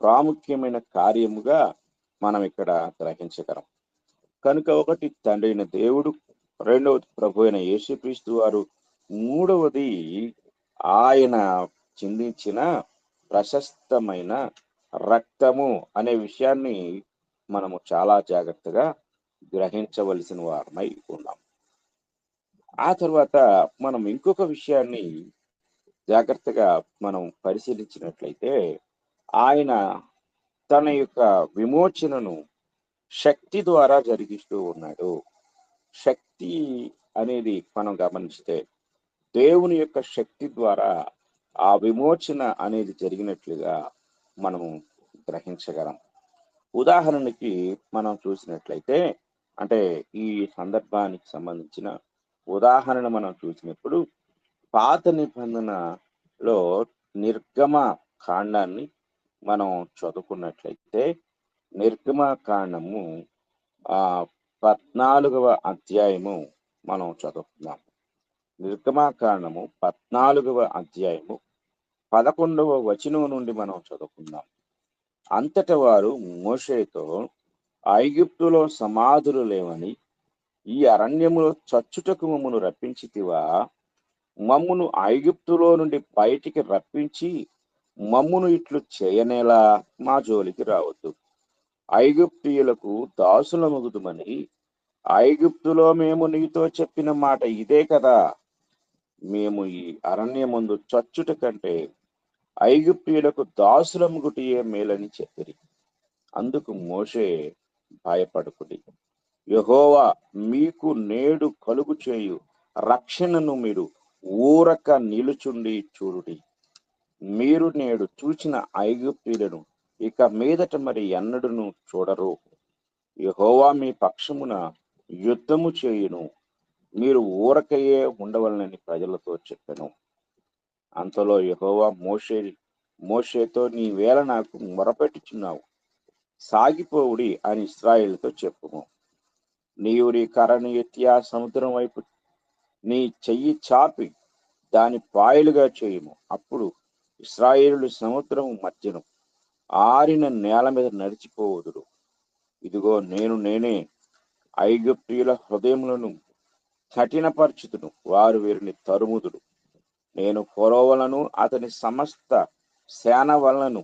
ప్రాముఖ్యమైన కార్యముగా మనం ఇక్కడ గ్రహించగలం. కనుక ఒకటి తండ్రి అయిన దేవుడు, రెండవది ప్రభు అయిన యేసుక్రీస్తు వారు, మూడవది ఆయన చిందించిన ప్రశస్తమైన రక్తము అనే విషయాన్ని మనము చాలా జాగ్రత్తగా గ్రహించవలసిన వారమై ఉన్నాం. ఆ తర్వాత మనం ఇంకొక విషయాన్ని జాగ్రత్తగా మనం పరిశీలించినట్లయితే, ఆయన తన యొక్క విమోచనను శక్తి ద్వారా జరిగిస్తూ ఉన్నాడు. శక్తి అనేది మనం గమనిస్తే దేవుని యొక్క శక్తి ద్వారా ఆ విమోచన అనేది జరిగినట్లుగా మనము గ్రహించగలం. ఉదాహరణకి మనం చూసినట్లయితే, అంటే ఈ సందర్భానికి సంబంధించిన ఉదాహరణ మనం చూసినప్పుడు పాత నిబంధనలో నిర్గమ కాండాన్ని మనం చదువుకున్నట్లయితే నిర్గమ కాండము 14వ అధ్యాయము మనం చదువుతున్నాం. నిర్గమాకాండము 14వ అధ్యాయము 11వ వచనం నుండి మనం చదువుకుందాం. అంతట వారు మోషేతో, ఐగుప్తులో సమాధులు లేవని ఈ అరణ్యములో చచ్చుటకు మమ్మను రప్పించితివా? మమ్మును ఐగుప్తులో నుండి బయటికి రప్పించి మమ్మును ఇట్లు చేయనేలా మా జోలికి రావద్దు. ఐగుప్తీయులకు దాసులమగుదుమని ఐగుప్తులో మేము నీతో చెప్పిన మాట ఇదే కదా. మేము ఈ అరణ్యమందు చచ్చుట కంటే ఐగుప్తీయులకు దాసులముగుటియే మేలని చెప్పిరి. అందుకు మోషే, భయపడుకుడి, యెహోవా మీకు నేడు కలుగు చేయు రక్షణను మీరు ఊరక నిలుచుండి చూడుడి. మీరు నేడు చూచిన ఐగుప్తీయులను ఇక మీదట మరి ఎన్నడూను చూడరు. యెహోవా మీ పక్షమున యుద్ధము చేయును, మీరు ఊరకయే ఉండవలనని ప్రజలతో చెప్పెను. అంతలో యెహోవా మోషేతో, నీవేళ నాకు మొరపెట్టుచున్నావు, సాగిపోవుడి అని ఇశ్రాయేలుతో చెప్పుము. నీవు నీ కర్రను ఎత్తి ఆ సముద్రం వైపు నీ చెయ్యి చాపి దాని పాయలుగా చేయుము. అప్పుడు ఇశ్రాయేలులు సముద్రము మధ్యను ఆరిన నేల మీద నడిచిపోవుదురు. ఇదిగో నేనే ఐగుప్తీయుల హృదయములను కఠినపరచుదును, వారు వీరిని తరుముదురు. నేను ఫరోవలను అతని సమస్త సేన వలనను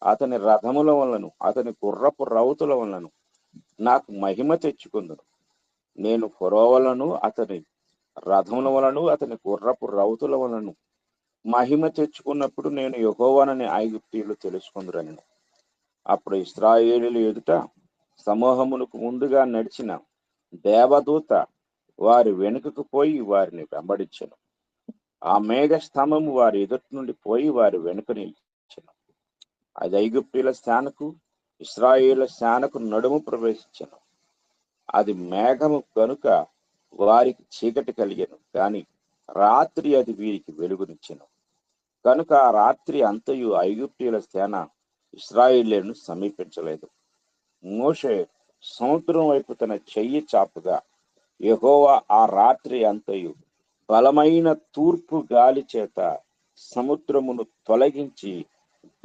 అతని రథముల వలనను అతని గుర్రపు రౌతుల వలనను నాకు మహిమ తెచ్చుకుందును. నేను ఫరోవలను అతని రథముల వలన అతని గుర్రపు రౌతుల వలన మహిమ తెచ్చుకున్నప్పుడు నేను యెహోవానని ఐగుప్తీయులు తెలుసుకుందురని. అప్పుడు ఇశ్రాయేలీయుల ఎదుట సమూహమునకు ముందుగా నడిచిన దేవదూత వారి వెనుకకు పోయి వారిని వెంబడించెను. ఆ మేఘ స్తంభము వారి ఎదుటి నుండి పోయి వారి వెనుక నిలిచెను. అది ఐగుప్తీయుల సేనకు ఇశ్రాయేలుల సేనకు నడుము ప్రవేశించెను. అది మేఘము కనుక వారికి చీకటి కలిగెను, కానీ రాత్రి అది వీరికి వెలుగునిచ్చెను. కనుక ఆ రాత్రి అంతయు ఐగుప్తీయుల సేన ఇశ్రాయేలీయులను సమీపించలేదు. మోషే సముద్రం వైపు తన చెయ్యి చాపుగా యెహోవా ఆ రాత్రి అంతయు బలమైన తూర్పు గాలి చేత సముద్రమును తొలగించి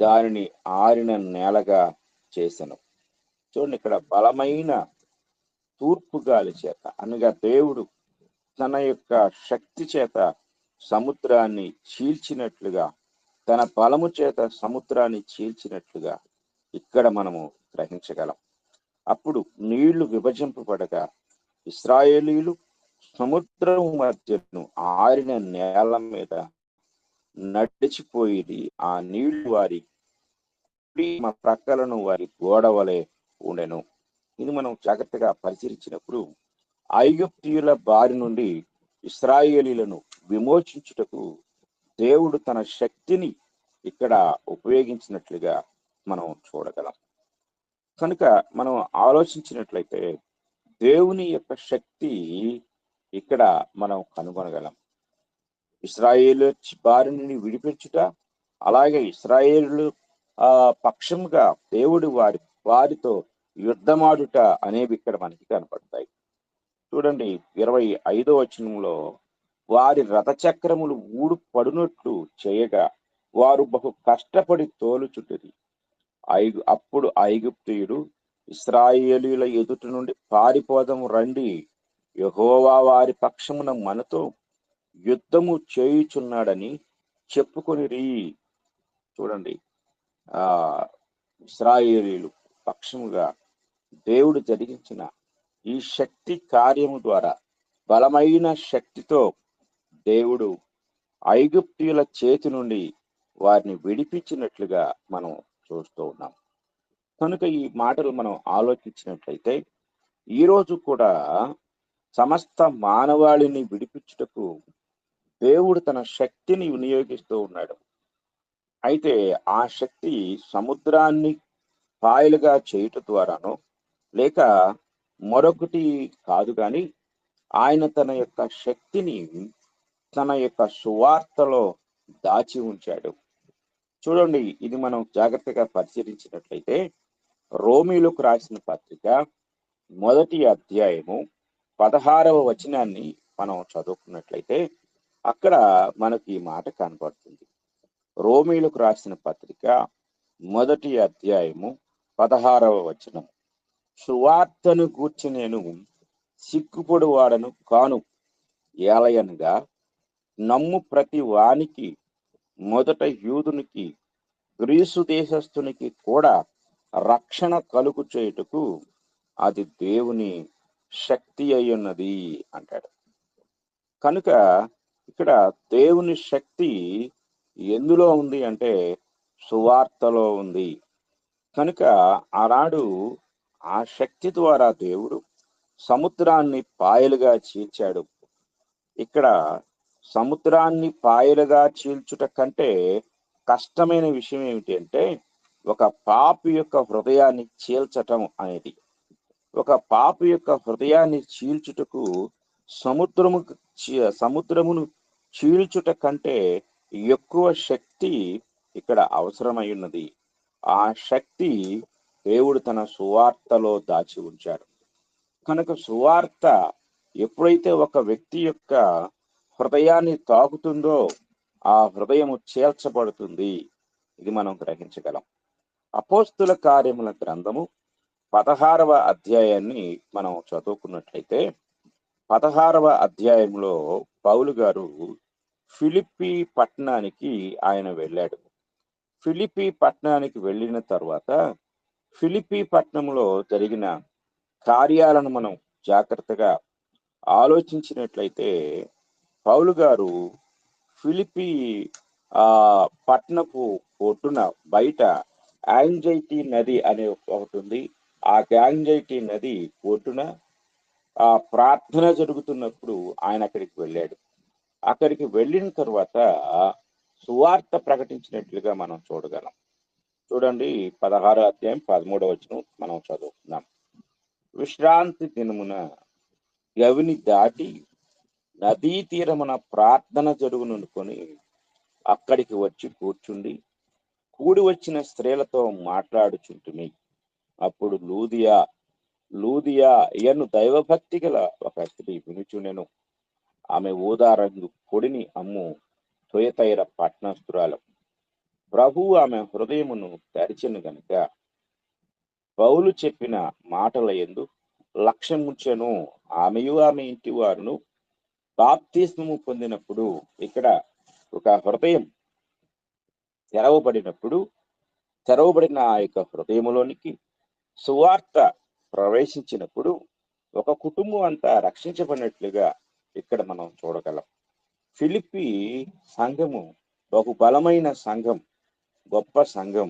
దానిని ఆరిన నేలగా చేసెను. చూడండి, ఇక్కడ బలమైన తూర్పు గాలి చేత అనగా దేవుడు తన యొక్క శక్తి చేత సముద్రాన్ని చీల్చినట్లుగా, తన బలము చేత సముద్రాన్ని చీల్చినట్లుగా ఇక్కడ మనము గ్రహించగలం. అప్పుడు నీళ్లు విభజింపబడగా ఇశ్రాయేలీయులు సముద్రం మధ్యను ఆరిన నేల మీద నడిచిపోయి ఆ నీళ్లు వారి ప్రక్కలను వారి గోడవలే ఉండెను. ఇది మనం జాగ్రత్తగా పరిశీలించినప్పుడు ఐగుప్తీయుల బారి నుండి ఇశ్రాయేలీయులను విమోచించుటకు దేవుడు తన శక్తిని ఇక్కడ ఉపయోగించినట్లుగా మనం చూడగలం. కనుక మనం ఆలోచించినట్లయితే దేవుని యొక్క శక్తి ఇక్కడ మనం కనుగొనగలం. ఇశ్రాయేలు బారి నుండి విడిపించుట, అలాగే ఇశ్రాయేలు పక్షంగా దేవుడు వారితో యుద్ధమాడుట అనేవి ఇక్కడ మనకి కనపడతాయి. చూడండి, 25వ వచనంలో వారి రథచక్రములు ఊడు పడునట్లు చేయగా వారు బహు కష్టపడి తోలుచుంటిరి. అప్పుడు ఐగుప్తీయుడు ఇశ్రాయేలీయుల ఎదుటి నుండి పారిపోదాము రండి, యెహోవా వారి పక్షమున మనతో యుద్ధము చేయుచున్నాడని చెప్పుకొనిరి. చూడండి, ఇశ్రాయేలీయులు పక్షముగా దేవుడు జరిగించిన ఈ శక్తి కార్యము ద్వారా బలమైన శక్తితో దేవుడు ఐగుప్తీయుల చేతి నుండి వారిని విడిపించినట్లుగా మనం చూస్తూ ఉన్నాం. కనుక ఈ మాటలు మనం ఆలోచించినట్లయితే ఈరోజు కూడా సమస్త మానవాళిని విడిపించుటకు దేవుడు తన శక్తిని వినియోగిస్తూ ఉన్నాడు. అయితే ఆ శక్తి సముద్రాన్ని పాయలుగా చేయుట ద్వారానో లేక మరొకటి కాదు కానీ ఆయన తన యొక్క శక్తిని తన యొక్క సువార్తలో దాచి ఉంచాడు. చూడండి, ఇది మనం జాగ్రత్తగా పరిశీలించినట్లయితే రోమీలకు రాసిన పత్రిక 1వ అధ్యాయము 16వ వచనాన్ని మనం చదువుకున్నట్లయితే అక్కడ మనకి ఈ మాట కనబడుతుంది. రోమీలకు రాసిన పత్రిక 1వ అధ్యాయము 16వ వచనం, సువార్తను గూర్చి నేను సిగ్గుపడు వాడను కాను, ఏలయనగా నమ్ము ప్రతి వానికి మొదట యూదునికి గ్రీసు దేశస్థునికి కూడా రక్షణ కలుగు చేయుటకు అది దేవుని శక్తి అయ్యున్నది అంటాడు. కనుక ఇక్కడ దేవుని శక్తి ఎందులో ఉంది అంటే సువార్తలో ఉంది. కనుక ఆనాడు ఆ శక్తి ద్వారా దేవుడు సముద్రాన్ని పాయలుగా చీల్చాడు. ఇక్కడ సముద్రాన్ని పాయలుగా చీల్చుట కంటే కష్టమైన విషయం ఏమిటి అంటే ఒక పాపి యొక్క హృదయాన్ని చీల్చటం అనేది. ఒక పాపి యొక్క హృదయాన్ని చీల్చుటకు సముద్రమును చీల్చుట కంటే ఎక్కువ శక్తి ఇక్కడ అవసరమై ఉన్నది. ఆ శక్తి దేవుడు తన సువార్తలో దాచి ఉంచాడు. కనుక సువార్త ఎప్పుడైతే ఒక వ్యక్తి యొక్క హృదయాన్ని తాకుతుందో ఆ హృదయము చేల్చబడుతుంది. ఇది మనం గ్రహించగలం. అపోస్తుల కార్యముల గ్రంథము 16వ అధ్యాయాన్ని మనం చదువుకున్నట్లయితే 16వ అధ్యాయంలో పౌలు గారు ఫిలిప్పీ పట్టణానికి ఆయన వెళ్ళాడు. ఫిలిప్పీ పట్టణానికి వెళ్ళిన తర్వాత ఫిలిప్పీ పట్టణంలో జరిగిన కార్యాలను మనం జాగ్రత్తగా ఆలోచించినట్లయితే పౌలు గారు ఫిలిప్పీ పట్టణపు ఒడ్డున బయట యాంగ్జైటీ నది అనే ఒకటి ఉంది. ఆ యాంగ్జైటీ నది ఒడ్డున ఆ ప్రార్థన జరుగుతున్నప్పుడు ఆయన అక్కడికి వెళ్ళాడు. అక్కడికి వెళ్ళిన తర్వాత సువార్త ప్రకటించినట్లుగా మనం చూడగలం. చూడండి, 16వ అధ్యాయం 13వ వచనం మనం చదువుతున్నాం. విశ్రాంతి దినమున గవిని దాటి నదీ తీరమున ప్రార్థన జరుగుననుకొని అక్కడికి వచ్చి కూర్చుండి కూడి వచ్చిన స్త్రీలతో మాట్లాడుచుంటుని. అప్పుడు లూదియా ఎను దైవభక్తి గల ఒక స్త్రీ వినుచుండెను. ఆమె ఊదా రంగు పొడిని అమ్ము తొయతైర పట్టణస్తురాలు. ప్రభువు ఆమె హృదయమును తెరిచెను గనుక పౌలు చెప్పిన మాటల యందు లక్ష్యముంచెను. ఆమెయు ఆమె ఇంటి వారును బాప్తిస్మము పొందినప్పుడు ఇక్కడ ఒక హృదయం తెరవబడిన ఆ యొక్క హృదయములోనికి సువార్త ప్రవేశించినప్పుడు ఒక కుటుంబం అంతా రక్షించబడినట్లుగా ఇక్కడ మనం చూడగలం. ఫిలిప్పీ సంఘము బహు బలమైన సంఘం, గొప్ప సంఘం,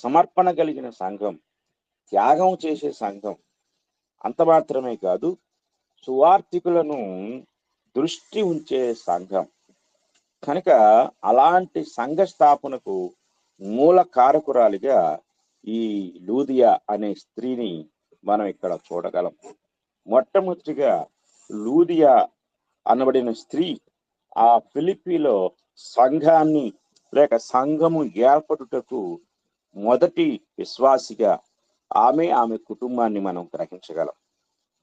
సమర్పణ కలిగిన సంఘం, త్యాగం చేసే సంఘం. అంత మాత్రమే కాదు, సువార్థికులను దృష్టి ఉంచే సంఘం. కనుక అలాంటి సంఘ స్థాపనకు మూల కారకురాలిగా ఈ లూదియా అనే స్త్రీని మనం ఇక్కడ చూడగలం. మొట్టమొదటిగా లూదియా అనబడిన స్త్రీ ఆ ఫిలిప్పీలో సంఘాన్ని లేక సంఘము ఏర్పడుటకు మొదటి విశ్వాసిగా ఆమె కుటుంబాన్ని మనం గ్రహించగలం.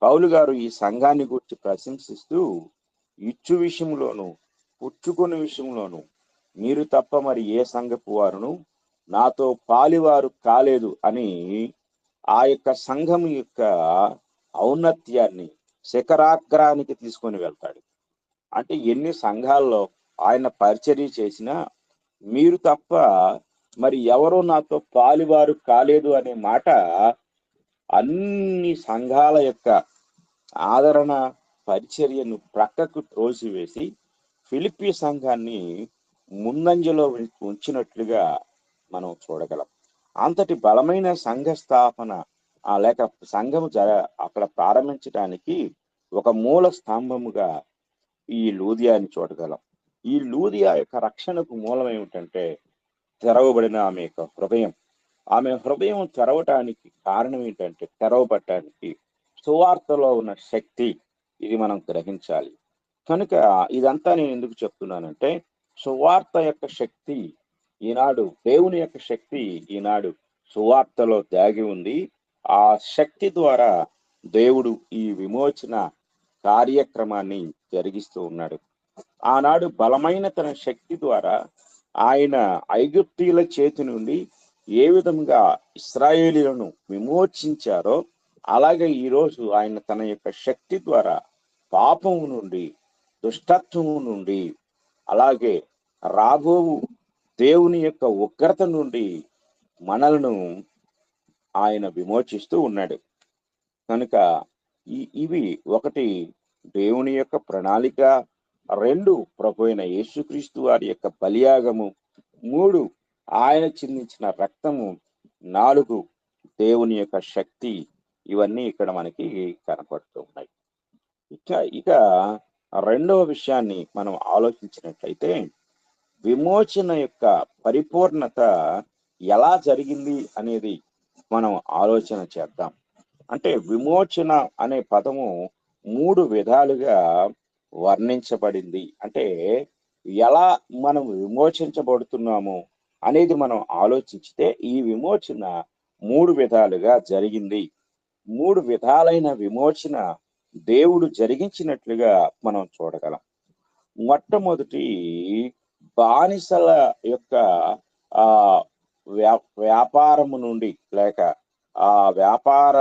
పౌలు గారు ఈ సంఘాన్ని గురించి ప్రశంసిస్తూ ఇచ్చు విషయంలోను పుచ్చుకునే విషయంలోను మీరు తప్ప మరి ఏ సంఘపు వారును నాతో పాలివారు కాలేదు అని ఆ యొక్క సంఘం యొక్క ఔన్నత్యాన్ని శిఖరాగ్రానికి తీసుకొని వెళ్తాడు. అంటే ఎన్ని సంఘాల్లో ఆయన పరిచర్య చేసినా మీరు తప్ప మరి ఎవరో నాతో పాలివారు కాలేదు అనే మాట అన్ని సంఘాల యొక్క ఆదరణ పరిచర్యను ప్రక్కకు త్రోసివేసి ఫిలిప్పీ సంఘాన్ని ముందంజలో ఉంచినట్లుగా మనం చూడగలం. అంతటి బలమైన సంఘ స్థాపన లేక సంఘము అక్కడ ప్రారంభించడానికి ఒక మూల స్తంభముగా ఈ లూదియాని చూడగలం. ఈ లూదియా యొక్క రక్షణకు మూలం ఏమిటంటే తెరవబడిన ఆమె యొక్క హృదయం. ఆమె హృదయం తెరవటానికి కారణం ఏంటంటే, తెరవబడటానికి సువార్తలో ఉన్న శక్తి, ఇది మనం గ్రహించాలి. కనుక ఇదంతా నేను ఎందుకు చెప్తున్నానంటే, సువార్త యొక్క శక్తి ఈనాడు, దేవుని యొక్క శక్తి ఈనాడు సువార్తలో దాగి ఉంది. ఆ శక్తి ద్వారా దేవుడు ఈ విమోచన కార్యక్రమాన్ని జరిగిస్తూ ఉన్నాడు. ఆనాడు బలమైన తన శక్తి ద్వారా ఆయన ఐగుప్తీయుల చేతి నుండి ఏ విధంగా ఇశ్రాయేలీయులను విమోచించారో, అలాగే ఈరోజు ఆయన తన యొక్క శక్తి ద్వారా పాపము నుండి, దుష్టత్వము నుండి, అలాగే రాబోవు దేవుని యొక్క ఉగ్రత నుండి మనలను ఆయన విమోచిస్తూ ఉన్నాడు. కనుక ఇవి ఒకటి దేవుని యొక్క ప్రణాళిక, 2 ప్రభు అయిన యేసుక్రీస్తు వారి యొక్క బలియాగము, 3 ఆయన చిందించిన రక్తము, 4 దేవుని యొక్క శక్తి. ఇవన్నీ ఇక్కడ మనకి కనపడుతూ ఉన్నాయి. ఇక రెండవ విషయాన్ని మనం ఆలోచించినట్లయితే, విమోచన యొక్క పరిపూర్ణత ఎలా జరిగింది అనేది మనం ఆలోచన చేద్దాం. అంటే విమోచన అనే పదము 3 విధాలుగా వర్ణించబడింది. అంటే ఎలా మనం విమోచించబడుతున్నాము అనేది మనం ఆలోచించితే, ఈ విమోచన 3 విధాలుగా జరిగింది. 3 విధాలైన విమోచన దేవుడు జరిగించినట్లుగా మనం చూడగలం. మొట్టమొదటి, బానిసల యొక్క వ్యాపారము నుండి, లేక ఆ వ్యాపార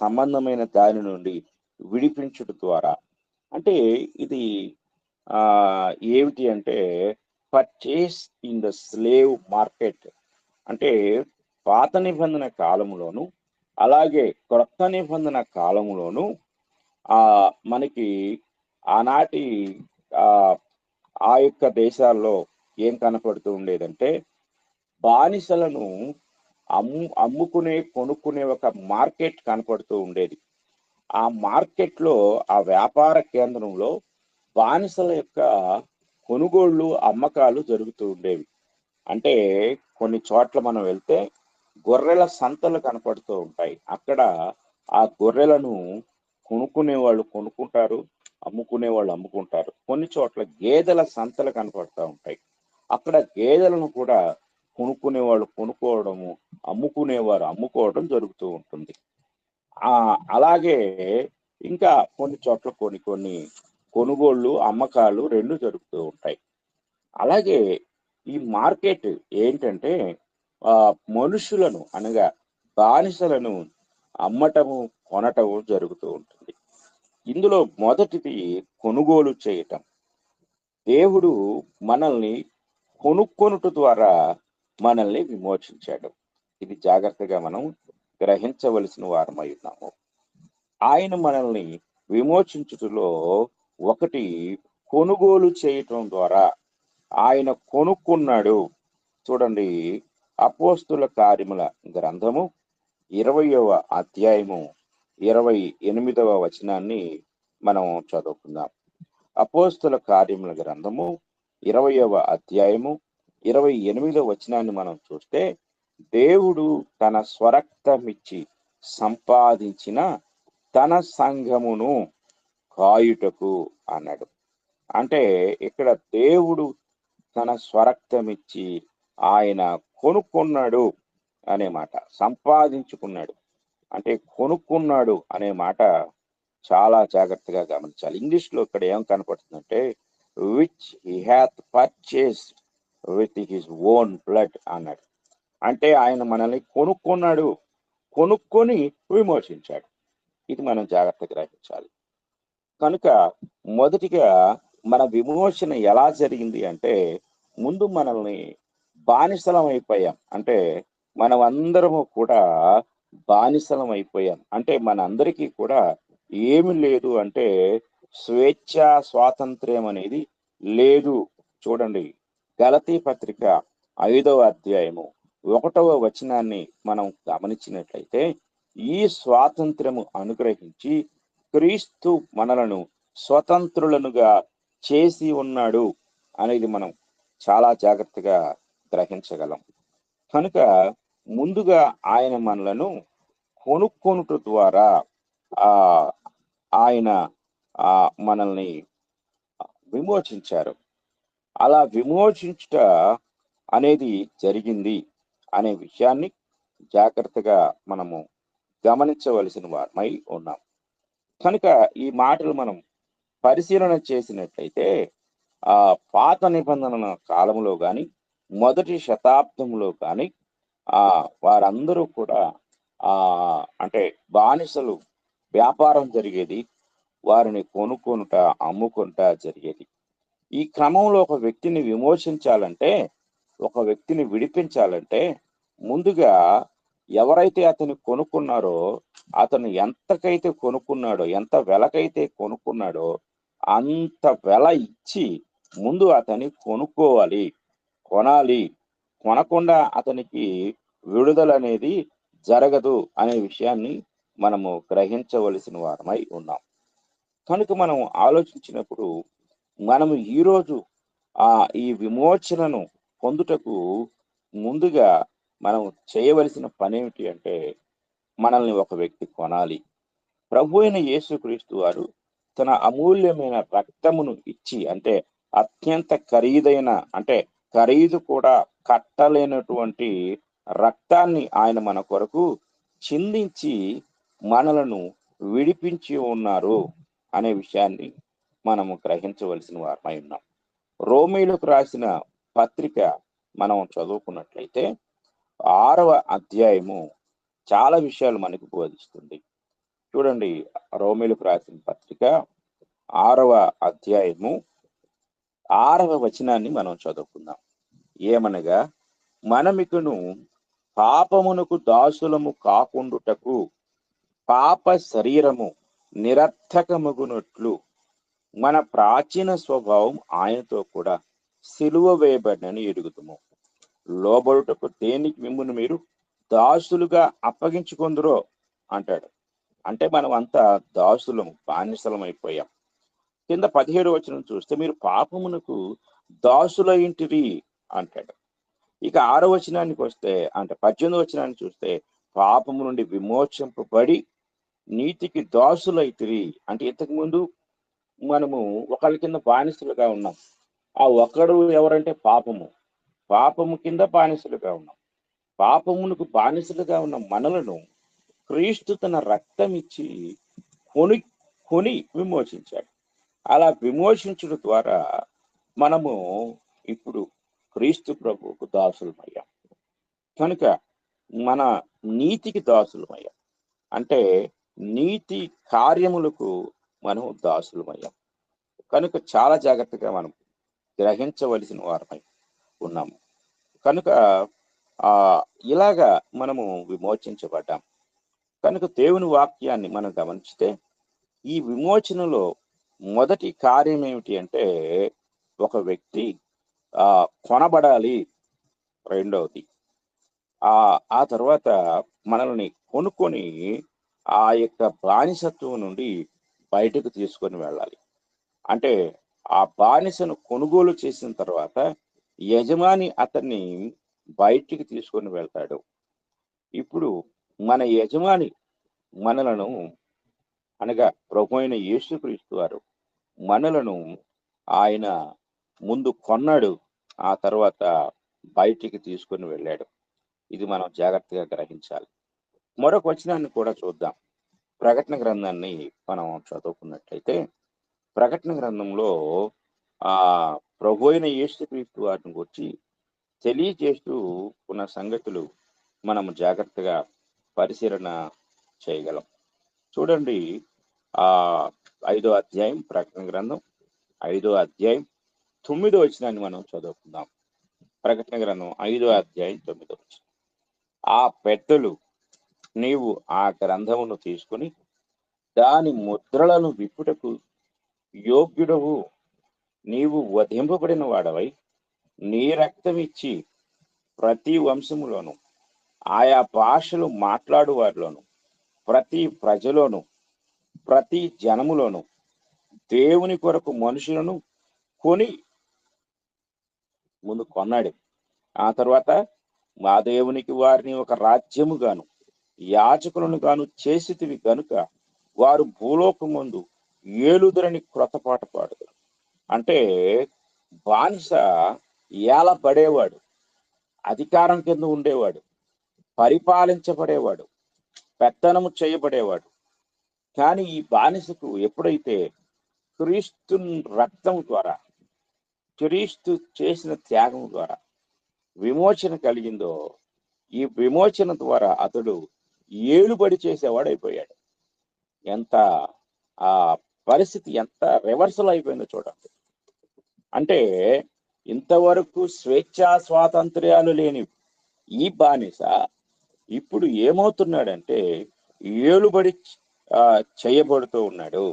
సంబంధమైన దాని నుండి విడిపించుట ద్వారా. అంటే ఇది ఏమిటి అంటే, purchase in the slave market. అంటే పాత నిబంధన కాలంలోను, అలాగే క్రొత్త నిబంధన కాలంలోను మనకి ఆనాటి ఆ యొక్క దేశాల్లో ఏం కనపడుతూ ఉండేదంటే, బానిసలను అమ్ముకునే, కొనుక్కునే ఒక మార్కెట్ కనపడుతూ ఉండేది. ఆ మార్కెట్లో, ఆ వ్యాపార కేంద్రంలో బానిసల యొక్క కొనుగోళ్లు, అమ్మకాలు జరుగుతూ ఉండేవి. అంటే కొన్ని చోట్ల మనం వెళ్తే గొర్రెల సంతలు కనపడుతూ ఉంటాయి. అక్కడ ఆ గొర్రెలను కొనుక్కునే వాళ్ళు కొనుక్కుంటారు, అమ్ముకునే వాళ్ళు అమ్ముకుంటారు. కొన్ని చోట్ల గేదెల సంతలు కనపడుతూ ఉంటాయి. అక్కడ గేదెలను కూడా కొనుక్కునే వాళ్ళు కొనుక్కోవడము, అమ్ముకునేవారు అమ్ముకోవడం జరుగుతూ ఉంటుంది. అలాగే ఇంకా కొన్ని చోట్ల కొన్ని కొనుగోళ్లు, అమ్మకాలు 2 జరుగుతూ ఉంటాయి. అలాగే ఈ మార్కెట్ ఏంటంటే, మనుషులను అనగా బానిసలను అమ్మటము, కొనటము జరుగుతూ ఉంటుంది. ఇందులో మొదటిది కొనుగోలు చేయటం. దేవుడు మనల్ని కొనుక్కొనుట ద్వారా మనల్ని విమోచించాడు. ఇది జాగ్రత్తగా మనం గ్రహించవలసిన వారమై ఉన్నాము. ఆయన మనల్ని విమోచించుటలో ఒకటి, కొనుగోలు చేయటం ద్వారా ఆయన కొనుక్కున్నాడు. చూడండి, అపోస్తుల కార్యముల గ్రంథము 20వ అధ్యాయము 28వ వచనాన్ని మనం చదువుకుందాం. అపోస్తుల కార్యముల గ్రంథము 20వ అధ్యాయము 28వ వచనాన్ని మనం చూస్తే, దేవుడు తన స్వరక్తమిచ్చి సంపాదించిన తన సంఘమును కాయుటకు అన్నాడు. అంటే ఇక్కడ దేవుడు తన స్వరక్తమిచ్చి ఆయన కొనుక్కున్నాడు అనే మాట, సంపాదించుకున్నాడు అంటే కొనుక్కున్నాడు అనే మాట చాలా జాగ్రత్తగా గమనించాలి. ఇంగ్లీష్లో ఇక్కడ ఏం కనపడుతుందంటే, which he hath purchased with his own blood అన్నాడు. అంటే ఆయన మనల్ని కొనుక్కున్నాడు, కొనుక్కొని విమోచించాడు. ఇది మనం జాగ్రత్తగా గ్రహించాలి. కనుక మొదటిగా మన విమోచన ఎలా జరిగింది అంటే, ముందు మనల్ని బానిసలం అయిపోయాం. అంటే మనం అందరము కూడా బానిసలం అయిపోయాం. అంటే మనందరికీ కూడా ఏమి లేదు అంటే, స్వేచ్ఛ, స్వాతంత్ర్యం అనేది లేదు. చూడండి, గలతీ పత్రిక 5వ అధ్యాయము 1వ వచనాన్ని మనం గమనించినట్లయితే, ఈ స్వాతంత్ర్యము అనుగ్రహించి క్రీస్తు మనలను స్వతంత్రులనుగా చేసి ఉన్నాడు అనేది మనం చాలా జాగ్రత్తగా గ్రహించగలం. కనుక ముందుగా ఆయన మనలను కొనుక్కొనుట ద్వారా ఆ ఆయన మనల్ని విమోచించారు. అలా విమోచించుట అనేది జరిగింది అనే విషయాన్ని జాగ్రత్తగా మనము గమనించవలసిన వారమై ఉన్నాం. కనుక ఈ మాటలు మనం పరిశీలన చేసినట్లయితే పాత నిబంధనల కాలంలో కానీ మొదటి శతాబ్దంలో కానీ వారందరూ కూడా అంటే బానిసలు వ్యాపారం జరిగేది, వారిని కొనుక్కొనుట అమ్ముకొనుట జరిగేది. ఈ క్రమంలో ఒక వ్యక్తిని విమోచించాలంటే, ఒక వ్యక్తిని విడిపించాలంటే ముందుగా ఎవరైతే అతన్ని కొనుక్కున్నారో, అతను ఎంతకైతే కొనుక్కున్నాడో, ఎంత వెలకైతే కొనుక్కున్నాడో అంత వెల ఇచ్చి ముందు అతన్ని కొనుక్కోవాలి, కొనాలి. కొనకుండా అతనికి విడుదల అనేది జరగదు అనే విషయాన్ని మనము గ్రహించవలసిన వారమై ఉన్నాం. కనుక మనం ఆలోచించినప్పుడు మనము ఈరోజు ఈ విమోచనను పొందుటకు ముందుగా మనం చేయవలసిన పని ఏమిటి అంటే, మనల్ని ఒక వ్యక్తి కొనాలి. ప్రభు అయిన యేసుక్రీస్తు వారు తన అమూల్యమైన రక్తమును ఇచ్చి, అంటే అత్యంత ఖరీదైన, అంటే ఖరీదు కూడా కట్టలేనటువంటి రక్తాన్ని ఆయన మన కొరకు చిందించి మనలను విడిపించి ఉన్నారు అనే విషయాన్ని మనము గ్రహించవలసిన వారమై ఉన్నాం. రోమీయులకు రాసిన పత్రిక మనం చదువుకున్నట్లయితే 6వ అధ్యాయము చాలా విషయాలు మనకు బోధిస్తుంది. చూడండి, రోమీయులకు రాసిన పత్రిక 6వ అధ్యాయము 6వ వచనాన్ని మనం చదువుకుందాం. ఏమనగా, మనమికను పాపమునకు దాసులము కాకుండుటకు పాప శరీరము నిరర్థకమగునట్లు మన ప్రాచీన స్వభావం ఆయనతో కూడా సిలువ వేయబడినని ఎరుగుదుము. లోబడుటకు దేనికి మిమ్మును మీరు దాసులుగా అప్పగించుకొందురో అంటాడు. అంటే మనం అంతా దాసులము, బానిసలం అయిపోయాం. కింద 17వ వచనం చూస్తే మీరు పాపమునకు దాసులైంటిరి అంటాడు. ఇక 6వ వచనానికి వస్తే, అంటే 18వ వచనాన్ని చూస్తే పాపము నుండి విమోచింపబడి నీతికి దాసులైతిరి. అంటే ఇంతకు ముందు మనము ఒకళ్ళ కింద బానిసలుగా ఉన్నాం. ఆ ఒకడు ఎవరంటే పాపము కింద బానిసలుగా ఉన్నాం. పాపమునకు బానిసలుగా ఉన్న మనలను క్రీస్తు తన రక్తం ఇచ్చి కొని విమోచించాడు. అలా విమోచించడం ద్వారా మనము ఇప్పుడు క్రీస్తు ప్రభువుకు దాసులమయ్యాం. కనుక మన నీతికి దాసులమయ్యాం. అంటే నీతి కార్యములకు మనం దాసులమయ్యాం. కనుక చాలా జాగ్రత్తగా మనం గ్రహించవలసిన వారమై ఉన్నాము. కనుక ఇలాగా మనము విమోచించబడ్డాం. కనుక దేవుని వాక్యాన్ని మనం గమనిస్తే ఈ విమోచనలో మొదటి కార్యం ఏమిటి అంటే, ఒక వ్యక్తి కొనబడాలి. రెండవది ఆ తర్వాత మనల్ని కొనుక్కొని ఆ యొక్క బానిసత్వం నుండి బయటకు తీసుకొని వెళ్ళాలి. అంటే ఆ బానిసను కొనుగోలు చేసిన తర్వాత యజమాని అతన్ని బయటికి తీసుకొని వెళ్తాడు. ఇప్పుడు మన యజమాని మనలను, అనగా ప్రభు అయిన యేసుక్రీస్తు వారు మనలను ఆయన ముందు కొన్నాడు, ఆ తర్వాత బయటికి తీసుకొని వెళ్ళాడు. ఇది మనం జాగ్రత్తగా గ్రహించాలి. మరొక వచనాన్ని కూడా చూద్దాం. ప్రకటన గ్రంథాన్ని మనం చదువుకున్నట్లయితే, ప్రకటన గ్రంథంలో ప్రభు అయిన యేసుక్రీస్తు వారిని గురించి తెలియజేస్తూ ఉన్న సంగతులు మనం జాగ్రత్తగా పరిశీలన చేయగలం. చూడండి, 5వ అధ్యాయం, ప్రకటన గ్రంథం 5వ అధ్యాయం 9వ వచనాన్ని మనం చదువుకుందాం. ప్రకటన గ్రంథం 5వ అధ్యాయం 9వ వచనం. ఆ పెద్దలు, నీవు ఆ గ్రంథమును తీసుకుని దాని ముద్రలను విప్పుటకు యోగ్యుడవు, నీవు వధింపబడిన వాడవై నీ రక్తం ఇచ్చి ప్రతి వంశములోను, ఆయా భాషలు మాట్లాడు వారిలోను, ప్రతి ప్రజలోను, ప్రతి జనములోను దేవుని కొరకు మనుషులను కొని ముందు కొన్నాడు. ఆ తర్వాత మా దేవునికి వారిని ఒక రాజ్యము గాను యాజకులను గాను చేసితివి గనుక వారు భూలోకమందు ఏలుదురని క్రొత్త పాట పాడుతారు. అంటే బానిస ఏలబడేవాడు, అధికారం కింద ఉండేవాడు, పరిపాలించబడేవాడు, పెత్తనము చేయబడేవాడు. కానీ ఈ బానిసకు ఎప్పుడైతే క్రీస్తు రక్తం ద్వారా, క్రీస్తు చేసిన త్యాగం ద్వారా విమోచన కలిగిందో, ఈ విమోచన ద్వారా అతడు ఏలుబడి చేసేవాడు అయిపోయాడు. ఎంత ఆ పరిస్థితి ఎంత రివర్సల్ అయిపోయిందో చూడండి. అంటే ఇంతవరకు స్వేచ్ఛా స్వాతంత్ర్యాలు లేని ఈ బానిస ఇప్పుడు ఏమవుతున్నాడంటే ఏలుబడి చేయబడుతూ ఉన్నాడు,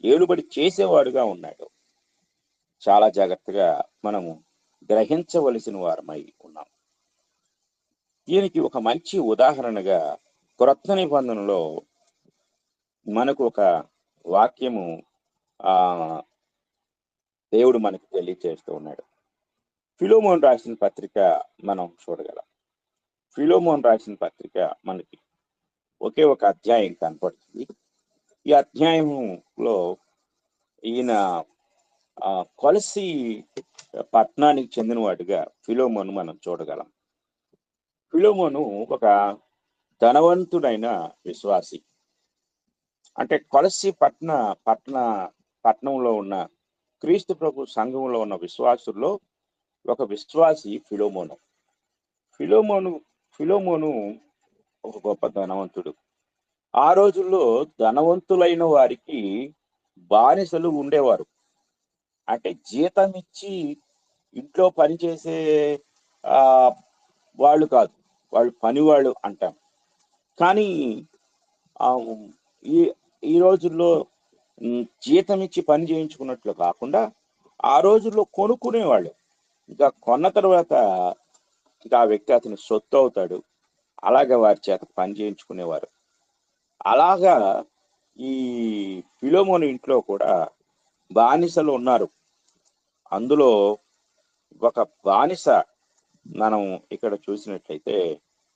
ఏలుబడి చేసేవాడుగా ఉన్నాడు. చాలా జాగ్రత్తగా మనము గ్రహించవలసిన వారమై ఉన్నాం. దీనికి ఒక మంచి ఉదాహరణగా క్రొత్త నిబంధనలో మనకు ఒక వాక్యము దేవుడు మనకు తెలియజేస్తూ ఉన్నాడు. ఫిలోమోన్ రాసిన పత్రిక మనం చూడగలం. ఫిలోమోన్ రాసిన పత్రిక మనకి ఒకే ఒక అధ్యాయం కనపడుతుంది. ఈ అధ్యాయంలో ఈయన కొలసి పట్టణానికి చెందినవాడుగా ఫిలోమోను మనం చూడగలం. ఫిలోమోను ఒక ధనవంతుడైన విశ్వాసి. అంటే కొలసి పట్టణంలో ఉన్న క్రీస్తు ప్రభు సంఘంలో ఉన్న విశ్వాసుల్లో ఒక విశ్వాసి ఫిలోమోను. ఫిలోమోను ఒక గొప్ప ధనవంతుడు. ఆ రోజుల్లో ధనవంతులైన వారికి బానిసలు ఉండేవారు. అంటే జీతం ఇచ్చి ఇంట్లో పనిచేసే వాళ్ళు కాదు, వాళ్ళు పనివాళ్ళు అంటాం. కానీ ఈ రోజుల్లో జీతం ఇచ్చి పని చేయించుకున్నట్లు కాకుండా ఆ రోజుల్లో కొనుక్కునేవాళ్ళు. ఇంకా కొన్న తర్వాత ఇంకా ఆ వ్యక్తి అతని సొత్తు అవుతాడు. అలాగే వారి చేత పని చేయించుకునేవారు. అలాగా ఈ ఫిలోమోను ఇంట్లో కూడా బానిసలు ఉన్నారు. అందులో ఒక బానిస మనం ఇక్కడ చూసినట్లయితే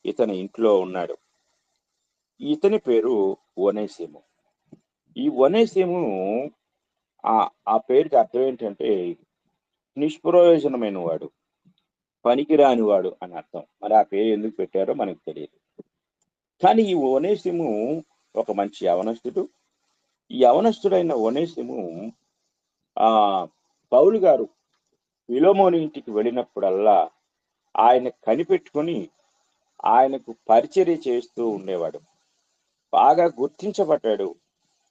ఇతని ఇంట్లో ఉన్నాడు. ఇతని పేరు ఒనేసిము. ఈ ఒనేసిము ఆ పేరుకి అర్థం ఏంటంటే నిష్ప్రయోజనమైన వాడు, పనికిరాని వాడు అని అర్థం. మరి ఆ పేరు ఎందుకు పెట్టారో మనకు తెలియదు. కానీ ఈ ఒనేసిము ఒక మంచి యవనస్తుడు. ఈ యవనస్తుడైన ఒనేసిము పౌలు గారు ఫిలోమోను ఇంటికి వెళ్ళినప్పుడల్లా ఆయన కనిపెట్టుకొని ఆయనకు పరిచర్య చేస్తూ ఉండేవాడు. బాగా గుర్తించబడ్డాడు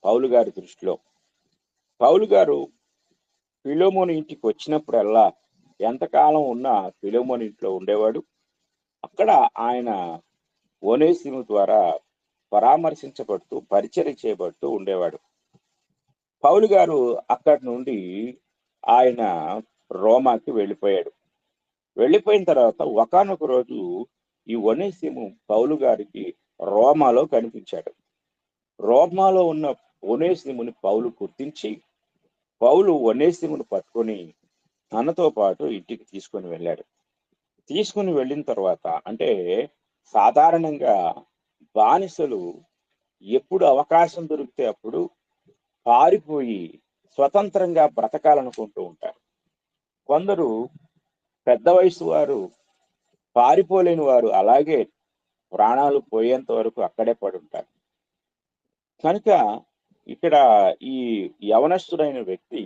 పౌలు గారి దృష్టిలో. పౌలు గారు ఫిలోమోను ఇంటికి వచ్చినప్పుడల్లా ఎంతకాలం ఉన్నా ఫిలోమోను ఇంట్లో ఉండేవాడు. అక్కడ ఆయన ఒనేసిము ద్వారా పరామర్శించబడుతూ పరిచర్య చేయబడుతూ ఉండేవాడు. పౌలు గారు అక్కడి నుండి ఆయన రోమాకి వెళ్ళిపోయాడు. వెళ్ళిపోయిన తర్వాత ఒకానొక రోజు ఈ ఒనేసిము పౌలు గారికి రోమాలో కనిపించాడు. రోమాలో ఉన్న ఒనేసిముని పౌలు గుర్తించి పౌలు ఒనేసిమును పట్టుకొని తనతో పాటు ఇంటికి తీసుకొని వెళ్ళాడు. తీసుకుని వెళ్ళిన తర్వాత అంటే సాధారణంగా బానిసలు ఎప్పుడు అవకాశం దొరికితే అప్పుడు పారిపోయి స్వతంత్రంగా బ్రతకాలనుకుంటూ ఉంటారు. కొందరు పెద్ద వయసు వారు పారిపోలేని వారు అలాగే ప్రాణాలు పోయేంత వరకు అక్కడే పడి ఉంటారు. కనుక ఇక్కడ ఈ యవనస్తుడైన వ్యక్తి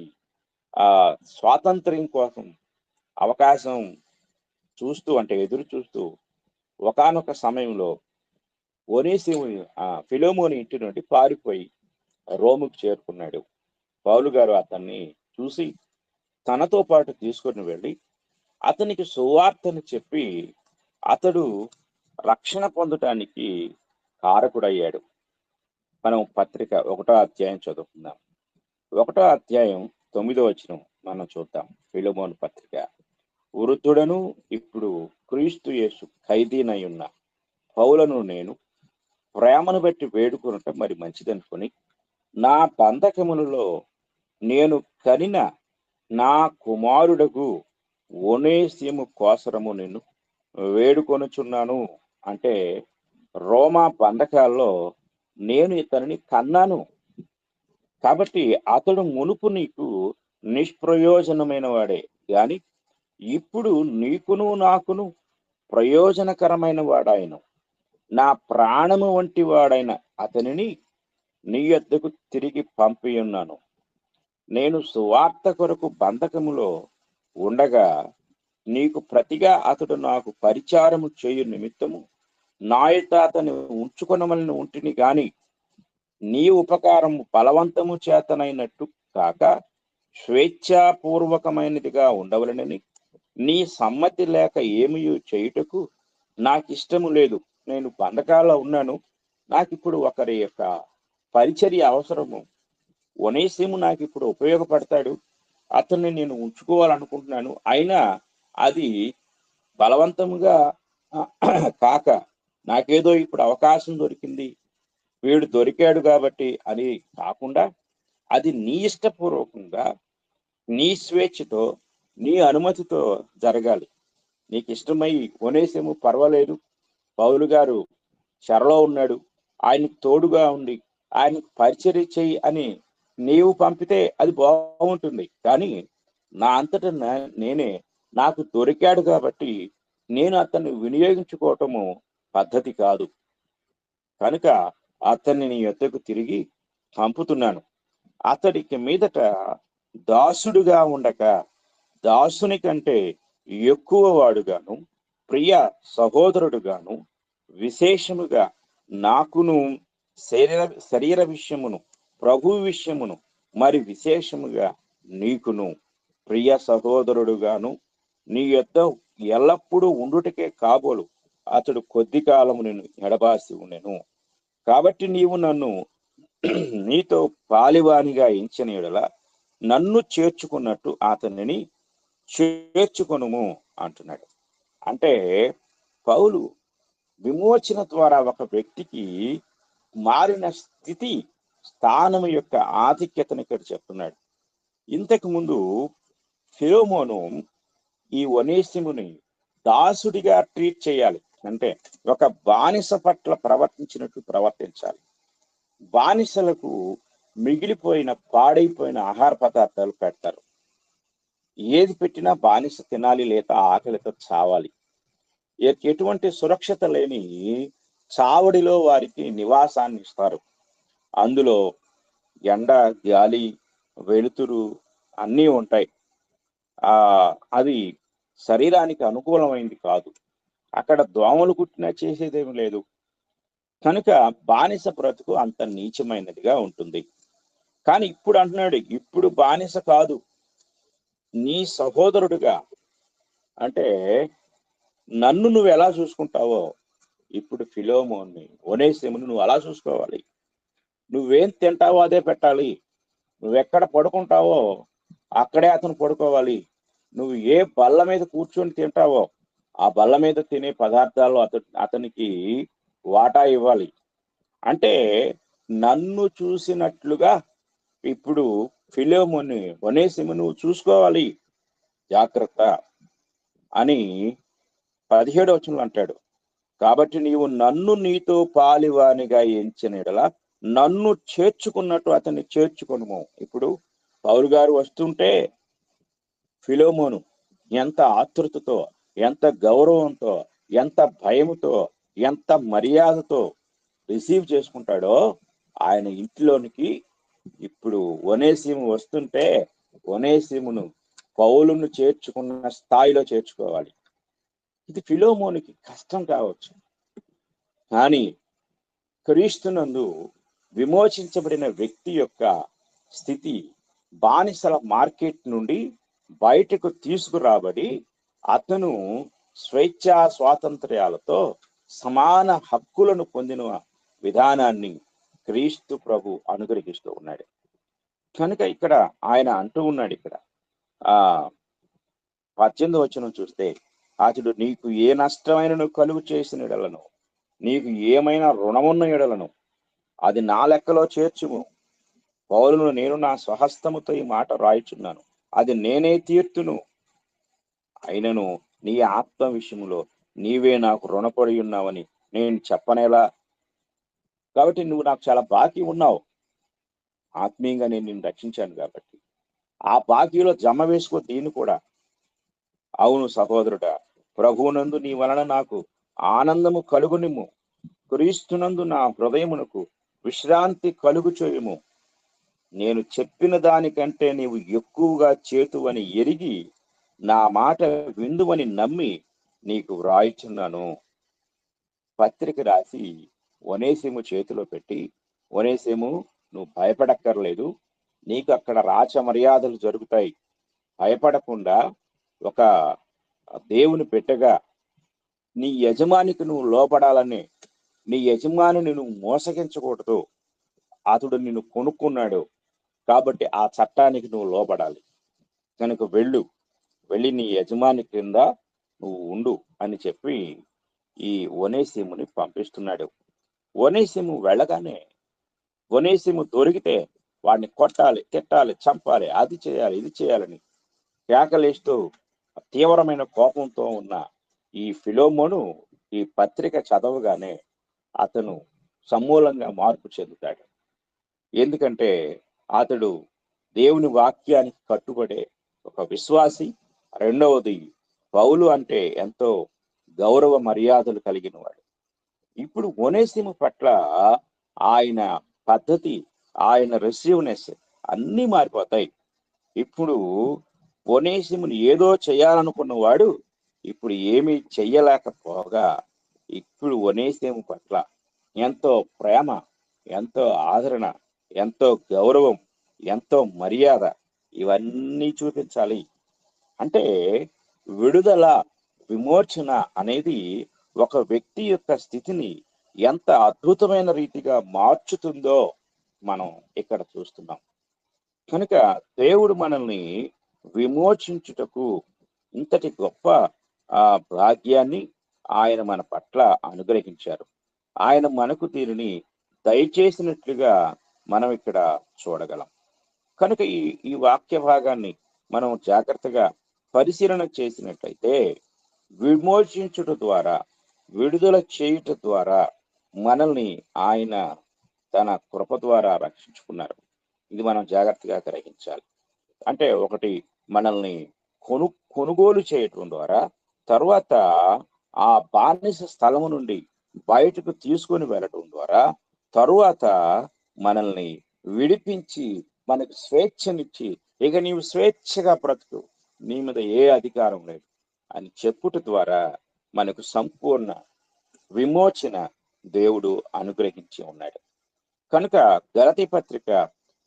స్వాతంత్ర్యం కోసం అవకాశం చూస్తూ అంటే ఎదురు చూస్తూ ఒకానొక సమయంలో ఒనేసిము ఫిలోమోను ఇంటి నుండి పారిపోయి రోముకు చేరుకున్నాడు. పౌలు గారు అతన్ని చూసి తనతో పాటు తీసుకొని వెళ్ళి అతనికి సువార్తను చెప్పి అతడు రక్షణ పొందటానికి కారకుడయ్యాడు. మనం పత్రిక 1వ అధ్యాయం చదువుకుందాం. 1వ అధ్యాయం 9వ వచనం మనం చూద్దాం. ఫిలోమోను పత్రిక. వృద్ధుడను ఇప్పుడు క్రీస్తు యేసు ఖైదీనై ఉన్న పౌలను నేను ప్రేమను బట్టి వేడుకొనటం మరి మంచిదనుకొని నా బంధకములలో నేను కనిన నా కుమారుడకు ఒనేసిము కోసరము నేను వేడుకొనుచున్నాను అంటే రోమా బంధకాల్లో నేను ఇతనిని కన్నాను. కాబట్టి అతడు మునుపు నీకు నిష్ప్రయోజనమైన వాడే గాని ఇప్పుడు నీకును నాకును ప్రయోజనకరమైన వాడాయను. నా ప్రాణము వంటి వాడైన అతనిని నీ యొద్దకు తిరిగి పంపి ఉన్నాను. నేను సువార్త కొరకు బంధకములో ఉండగా నీకు ప్రతిగా అతడు నాకు పరిచారము చేయు నిమిత్తము నా యొద్ద అతని ఉంచుకొనమని ఉంటిని గాని నీ ఉపకారము బలవంతము చేతనైనట్టు కాక స్వేచ్ఛాపూర్వకమైనదిగా ఉండవలనని నీ సమ్మతి లేక ఏమీ చేయుటకు నాకు ఇష్టము లేదు. నేను బంధకాల్లో ఉన్నాను. నాకు ఇప్పుడు ఒకరి యొక్క పరిచర్య అవసరము. ఒనేసిము నాకు ఇప్పుడు ఉపయోగపడతాడు. అతన్ని నేను ఉంచుకోవాలనుకుంటున్నాను. అయినా అది బలవంతముగా కాక నాకేదో ఇప్పుడు అవకాశం దొరికింది, వీడు దొరికాడు కాబట్టి అని కాకుండా అది నీ ఇష్టపూర్వకంగా నీ స్వేచ్ఛతో నీ అనుమతితో జరగాలి. నీకు ఇష్టమై ఒనేసిము పర్వాలేదు, పౌలు గారు చెరలో ఉన్నాడు, ఆయనకు తోడుగా ఉండి ఆయనకు పరిచర్య చెయ్యి అని నీవు పంపితే అది బాగుంటుంది. కానీ నా అంతటా నేనే నాకు దొరికాడు కాబట్టి నేను అతన్ని వినియోగించుకోవటము పద్ధతి కాదు. కనుక అతన్ని నీ యొద్దకు తిరిగి పంపుతున్నాను. అతడికి మీదట దాసుడుగా ఉండక దాసుని కంటే ఎక్కువ వాడుగాను ప్రియ సహోదరుడుగాను విశేషముగా నాకును శరీర విషయమును ప్రభు విషయమును మరి విశేషముగా నీకును ప్రియ సహోదరుడుగాను నీ యొద్ద ఎల్లప్పుడూ ఉండుటకే కాబోలు అతడు కొద్ది కాలము నేను ఎడబాసి ఉండెను. కాబట్టి నీవు నన్ను నీతో పాలివానిగా ఎంచిన యెడల నన్ను చేర్చుకున్నట్టు అతనిని చేర్చుకొనుము అంటున్నాడు. అంటే పౌలు విమోచన ద్వారా ఒక వ్యక్తికి మారిన స్థితి స్థానం యొక్క ఆధిక్యతను ఇక్కడ చెప్తున్నాడు. ఇంతకు ముందు ఫిలోమోను ఈ ఒనేసిముని దాసుడిగా ట్రీట్ చేయాలి, అంటే ఒక బానిస పట్ల ప్రవర్తించినట్టు ప్రవర్తించాలి. బానిసలకు మిగిలిపోయిన పాడైపోయిన ఆహార పదార్థాలు పెడతారు. ఏది పెట్టినా బానిస తినాలి, లేదా ఆకలితో చావాలి. ఎటువంటి సురక్షత లేని చావడిలో వారికి నివాసాన్ని ఇస్తారు. అందులో ఎండ, గాలి, వెలుతురు అన్నీ ఉంటాయి. అది శరీరానికి అనుకూలమైంది కాదు. అక్కడ దోమలు కుట్టినా చేసేదేమి లేదు. కనుక బానిస బ్రతుకు అంత నీచమైనదిగా ఉంటుంది. కానీ ఇప్పుడు అంటున్నాడు, ఇప్పుడు బానిస కాదు, నీ సహోదరుడుగా, అంటే నన్ను నువ్వు ఎలా చూసుకుంటావో ఇప్పుడు ఫిలోమోన్ని ఒనేసిముని నువ్వు అలా చూసుకోవాలి. నువ్వేం తింటావో అదే పెట్టాలి. నువ్వెక్కడ పడుకుంటావో అక్కడే అతను పడుకోవాలి. నువ్వు ఏ బల్ల మీద కూర్చొని తింటావో ఆ బల్ల మీద తినే పదార్థాలు అతనికి వాటా ఇవ్వాలి. అంటే నన్ను చూసినట్లుగా ఇప్పుడు ఫిలోమోని ఒనేసిము నువ్వు చూసుకోవాలి, జాగ్రత్త అని 17వ వచనంలో అంటాడు. కాబట్టి నీవు నన్ను నీతో పాలివానిగా ఎంచిన యెడల నన్ను చేర్చుకున్నట్టు అతన్ని చేర్చుకొనుము. ఇప్పుడు పౌలు గారు వస్తుంటే ఫిలోమోను ఎంత ఆతృతతో, ఎంత గౌరవంతో, ఎంత భయముతో, ఎంత మర్యాదతో రిసీవ్ చేసుకుంటాడో ఆయన ఇంటిలోనికి ఇప్పుడు ఒనేసిము వస్తుంటే ఒనేసిమును పౌలును చేర్చుకున్న స్థాయిలో చేర్చుకోవాలి. ఇది ఫిలోమోనికి కష్టం కావచ్చు, కానీ క్రీస్తునందు విమోచించబడిన వ్యక్తి యొక్క స్థితి బానిసల మార్కెట్ నుండి బయటకు తీసుకురాబడి అతను స్వేచ్ఛా స్వాతంత్ర్యాలతో సమాన హక్కులను పొందిన విధానాన్ని క్రీస్తు ప్రభు అనుగ్రహిస్తూ ఉన్నాడు. కనుక ఇక్కడ ఆయన అంటూ ఉన్నాడు, ఇక్కడ 18వ వచనం చూస్తే, అతడు నీకు ఏ నష్టమైన కలుగు చేసిన యెడలను, నీకు ఏమైనా రుణమున్న యెడలను అది నా లెక్కలో చేర్చుము. పౌలును నేను నా స్వహస్తముతో ఈ మాట రాయిచున్నాను, అది నేనే తీర్తును. అయినను నీ ఆత్మ విషయంలో నీవే నాకు రుణపడి ఉన్నావని నేను చెప్పనేలా? కాబట్టి నువ్వు నాకు చాలా బాకీ ఉన్నావు. ఆత్మీయంగా నేను నిన్ను రక్షించాను కాబట్టి ఆ బాకీలో జమ వేసుకో దీన్ని కూడా. అవును సహోదరుడా, ప్రభువునందు నీ వలన నాకు ఆనందము కలుగునిమ్ము. క్రీస్తునందు నా హృదయమునకు విశ్రాంతి కలుగు చేయుము. నేను చెప్పిన దానికంటే నీవు ఎక్కువగా చేతువని ఎరిగి నా మాట విందువని నమ్మి నీకు వ్రాయిచున్నాను. పత్రిక రాసి ఒనేసిము చేతిలో పెట్టి, ఒనేసిము, నువ్వు భయపడక్కర్లేదు, నీకు అక్కడ రాచ మర్యాదలు జరుగుతాయి. భయపడకుండా ఒక దేవుని పెట్టగా నీ యజమానికి నువ్వు లోపడాలని, నీ యజమానిని నువ్వు మోసగించకూడదు. అతడు నిన్ను కొనుక్కున్నాడు కాబట్టి ఆ చట్టానికి నువ్వు లోపడాలి. కనుక వెళ్ళి నీ యజమాని కింద నువ్వు ఉండు అని చెప్పి ఈ ఒనేసిముని పంపిస్తున్నాడు. ఒనేసిము వెళ్ళగానే, ఒనేసిము దొరికితే వాడిని కొట్టాలి, తిట్టాలి, చంపాలి, అది చేయాలి, ఇది చేయాలని కేకలేస్తూ తీవ్రమైన కోపంతో ఉన్న ఈ ఫిలోమోను ఈ పత్రిక చదవగానే అతను సమూలంగా మార్పు చెందుతాడు. ఎందుకంటే అతడు దేవుని వాక్యానికి కట్టుబడే ఒక విశ్వాసి. రెండవది, పౌలు అంటే ఎంతో గౌరవ మర్యాదలు కలిగిన వాడు. ఇప్పుడు ఒనేసిము పట్ల ఆయన పద్ధతి, ఆయన రిసీవ్నెస్ అన్నీ మారిపోతాయి. ఇప్పుడు ఒనేసిముని ఏదో చేయాలనుకున్నవాడు ఇప్పుడు ఏమీ చెయ్యలేకపోగా ఇప్పుడు ఒనేసిము పట్ల ఎంతో ప్రేమ, ఎంతో ఆదరణ, ఎంతో గౌరవం, ఎంతో మర్యాద ఇవన్నీ చూపించాలి. అంటే విడుదల, విమోచన అనేది ఒక వ్యక్తి యొక్క స్థితిని ఎంత అద్భుతమైన రీతిగా మార్చుతుందో మనం ఇక్కడ చూస్తున్నాం. కనుక దేవుడు మనల్ని విమోచించుటకు ఇంతటి గొప్ప భాగ్యాన్ని ఆయన మన పట్ల అనుగ్రహించారు. ఆయన మనకు దీనిని దయచేసినట్లుగా మనం ఇక్కడ చూడగలం. కనుక ఈ వాక్య భాగాన్ని మనం జాగ్రత్తగా పరిశీలన చేసినట్లయితే విమోచించుట ద్వారా, విడుదల చేయుట ద్వారా మనల్ని ఆయన తన కృప ద్వారా రక్షించుకున్నారు. ఇది మనం జాగ్రత్తగా గ్రహించాలి. అంటే ఒకటి, మనల్ని కొనుగోలు చేయటం ద్వారా, తర్వాత ఆ బానిస స్థలము నుండి బయటకు తీసుకొని వెళ్ళటం ద్వారా, తరువాత మనల్ని విడిపించి మనకు స్వేచ్ఛనిచ్చి, ఇక నీవు స్వేచ్ఛగా బ్రతుకు, నీ మీద ఏ అధికారం లేదు అని చెప్పుట ద్వారా మనకు సంపూర్ణ విమోచన దేవుడు అనుగ్రహించి ఉన్నాడు. కనుక గలతీ పత్రిక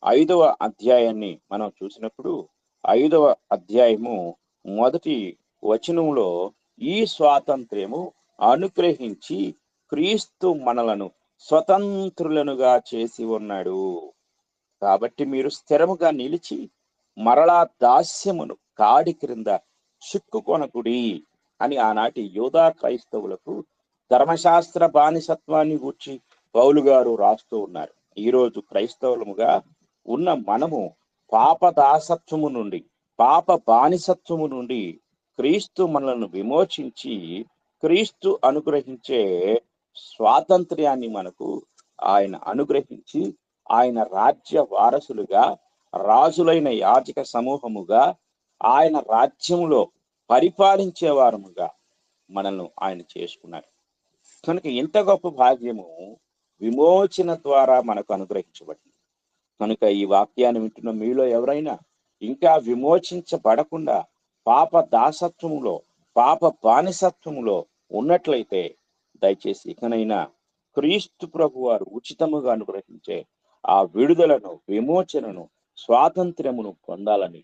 5వ అధ్యాయాన్ని మనం చూసినప్పుడు 5వ అధ్యాయము 1వ వచనంలో ఈ స్వాతంత్ర్యము అనుగ్రహించి క్రీస్తు మనలను స్వతంత్రులనుగా చేసి ఉన్నాడు. కాబట్టి మీరు స్థిరముగా నిలిచి మరలా దాస్యమును కాడి క్రింద చిక్కుకొనకుడి అని ఆనాటి యూదా క్రైస్తవులకు ధర్మశాస్త్ర బానిసత్వాన్ని గూర్చి పౌలు గారు రాస్తూ ఉన్నారు. ఈరోజు క్రైస్తవులముగా ఉన్న మనము పాప దాసత్వము నుండి, పాప బానిసత్వము నుండి క్రీస్తు మనలను విమోచించి క్రీస్తు అనుగ్రహించే స్వాతంత్ర్యాన్ని మనకు ఆయన అనుగ్రహించి, ఆయన రాజ్య వారసులుగా, రాజులైన యాజక సమూహముగా, ఆయన రాజ్యములో పరిపాలించే వారముగా మనల్ని ఆయన చేసుకున్నారు. కనుక ఇంత గొప్ప భాగ్యము విమోచన ద్వారా మనకు అనుగ్రహించబడింది. కనుక ఈ వాక్యాన్ని వింటున్న మీలో ఎవరైనా ఇంకా విమోచించబడకుండా పాప దాసత్వములో, పాప బానిసత్వములో ఉన్నట్లయితే దయచేసి ఇకనైనా క్రీస్తు ప్రభు వారు ఉచితముగా అనుగ్రహించే ఆ విడుదలను, విమోచనను, స్వాతంత్ర్యమును పొందాలని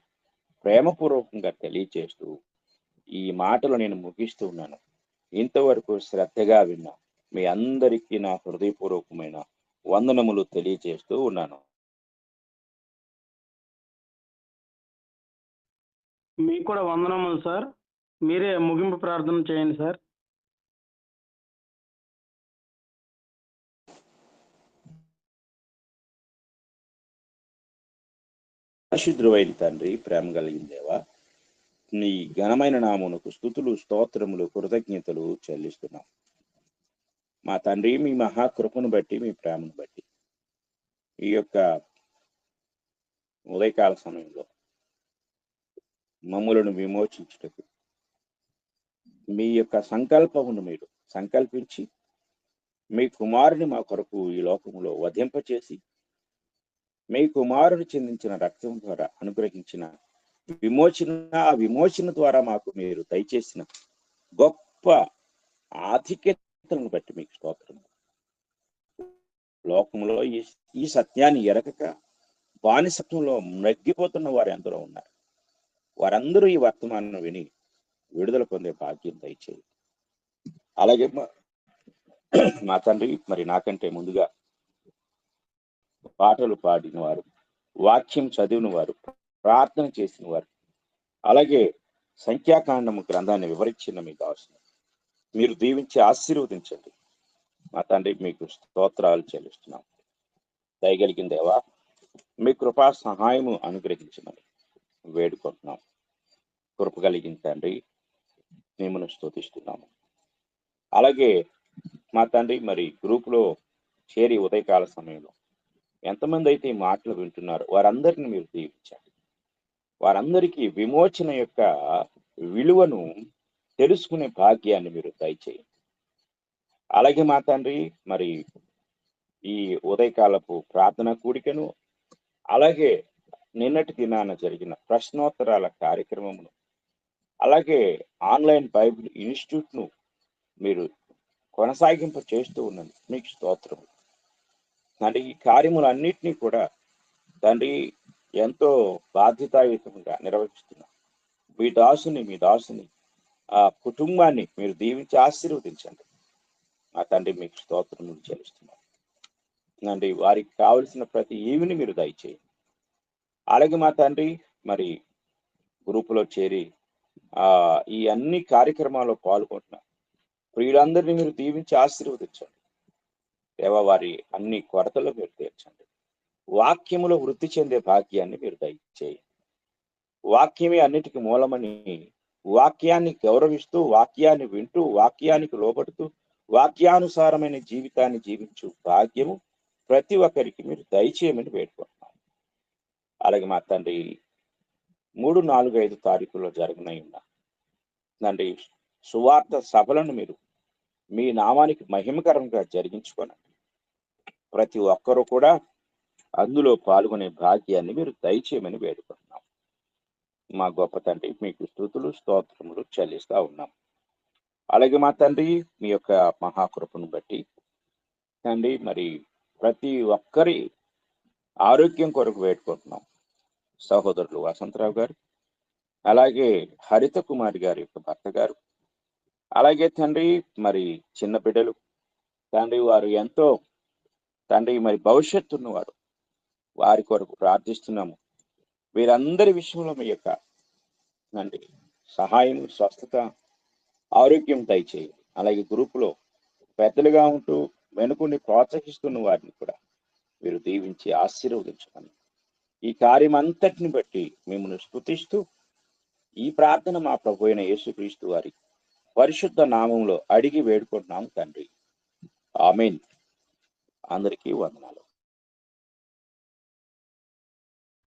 ప్రేమపూర్వకంగా తెలియచేస్తూ ఈ మాటలు నేను ముగిస్తూ ఉన్నాను. ఇంతవరకు శ్రద్ధగా విన్నా మీ అందరికీ నా హృదయపూర్వకమైన వందనములు తెలియజేస్తూ ఉన్నాను. మీకు కూడా వందనములు సార్. మీరే ముగింపు ప్రార్థన చేయండి సార్. పరిశుద్ధుడైన తండ్రి, ప్రేమ కలిగిన దేవా, నీ ఘనమైన నామమునకు స్తుతులు, స్తోత్రములు, కృతజ్ఞతలు చెల్లిస్తున్నాం. మా తండ్రి, మీ మహాకృపను బట్టి, మీ ప్రేమను బట్టి ఈ యొక్క ఉదయకాల సమయంలో మమ్ములను విమోచించుటకు మీ యొక్క సంకల్పమును మీరు సంకల్పించి మీ కుమారుని మా కొరకు ఈ లోకములో వధింపచేసి మీ కుమారుని చెందించిన రక్తం ద్వారా అనుగ్రహించిన ఆ విమోచన ద్వారా మాకు మీరు దయచేసిన గొప్ప ఆధిక్యతను బట్టి మీకు స్తోత్రం. లోకంలో ఈ సత్యాన్ని ఎరగక బానిసత్వంలో నగ్గిపోతున్న వారు ఎందరో ఉన్నారు. వారందరూ ఈ వర్తమానం విని విడుదల పొందే భాగ్యం దయచేయి. అలాగే మా తండ్రి, మరి నాకంటే ముందుగా పాటలు పాడిన వారు, వాక్యం చదివిన వారు, ప్రార్థన చేసిన వారు, అలాగే సంఖ్యాకాండము గ్రంథాన్ని వివరించిన మీకు అవసరం మీరు దీవించి ఆశీర్వదించండి. మా తండ్రి, మీకు స్తోత్రాలు చెల్లిస్తున్నాం. దయగలిగిన దేవా, మీ కృపా సహాయము అనుగ్రహించమని వేడుకుంటున్నాం. కృప కలిగిన తండ్రి, మిమ్మల్ని స్తుతిస్తున్నాము. అలాగే మా తండ్రి, మరి గ్రూపులో చేరి ఉదయకాల సమయంలో ఎంతమంది అయితే ఈ మాటలు వింటున్నారో వారందరిని మీరు దీవించండి. వారందరికీ విమోచన యొక్క విలువను తెలుసుకునే భాగ్యాన్ని మీరు దయచేయండి. అలాగే మా తండ్రి, మరి ఈ ఉదయకాలపు ప్రార్థన కూడికను, అలాగే నిన్నటి దినాన జరిగిన ప్రశ్నోత్తరాల కార్యక్రమమును, అలాగే ఆన్లైన్ బైబిల్ ఇన్స్టిట్యూట్ను మీరు కొనసాగింపు చేస్తూ ఉన్నది మీకు స్తోత్రం. తండ్రి, ఈ కార్యములన్నిటినీ కూడా తండ్రి ఎంతో బాధ్యతాయుతంగా నిర్వహిస్తున్నారు. మీ దాసుని ఆ కుటుంబాన్ని మీరు దీవించి ఆశీర్వదించండి. మా తండ్రి, మీకు స్తోత్రములు చెల్లిస్తున్నాను. తండ్రి, వారికి కావలసిన ప్రతి ఈవిని మీరు దయచేయండి. అలాగే మా తండ్రి, మరి గ్రూపులో చేరి ఈ అన్ని కార్యక్రమాల్లో పాల్గొంటున్నారు ప్రియులందరినీ మీరు దీవించి ఆశీర్వదించండి. దేవా, వారి అన్ని కొరతలు మీరు తీర్చండి. వాక్యములో వృద్ధి చెందే భాగ్యాన్ని మీరు దయచేయండి. వాక్యమే అన్నిటికీ మూలమని వాక్యాన్ని గౌరవిస్తూ, వాక్యాన్ని వింటూ, వాక్యానికి లోబడుతూ, వాక్యానుసారమైన జీవితాన్ని జీవించు భాగ్యము ప్రతి ఒక్కరికి మీరు దయచేయమని వేడుకుంటున్నాం. అలాగే మా తండ్రి, 3, 4, 5 తారీఖుల్లో జరగనై ఉన్న తండ్రి సువార్త సభలను మీరు మీ నామానికి మహిమకరంగా జరిగించుకోనండి. ప్రతి ఒక్కరూ కూడా అందులో పాల్గొనే భాగ్యాన్ని మీరు దయచేయమని వేడుకుంటున్నాం. మా గొప్ప తండ్రి, మీకు స్తుతులు స్తోత్రములు చెల్లిస్తా ఉన్నాం. అలాగే మా తండ్రి, మీ యొక్క మహాకృపను బట్టి తండ్రి, మరి ప్రతి ఒక్కరి ఆరోగ్యం కొరకు వేడుకుంటున్నాం. సహోదరులు వసంతరావు గారు, అలాగే హరిత కుమారి గారి యొక్క భర్త గారు, అలాగే తండ్రి మరి చిన్న బిడ్డలు తండ్రి, వారు ఎంతో తండ్రి మరి భవిష్యత్తు ఉన్నవారు, వారి కొరకు ప్రార్థిస్తున్నాము. వీరందరి విషయంలో మీ యొక్క తండ్రి సహాయం, స్వస్థత, ఆరోగ్యం దయచేయండి. అలాగే గ్రూపులో పెద్దలుగా ఉంటూ వెనుకుని ప్రోత్సహిస్తున్న వారిని కూడా మీరు దీవించి ఆశీర్వదించమని ఈ కార్యం అంతటిని బట్టి మిమ్మల్ని స్తుతిస్తూ ఈ ప్రార్థన మా ప్రభు అయిన యేసుక్రీస్తు వారి పరిశుద్ధ నామంలో అడిగి వేడుకుంటున్నాం తండ్రి. ఆమేన్. అందరికీ వందనాలు.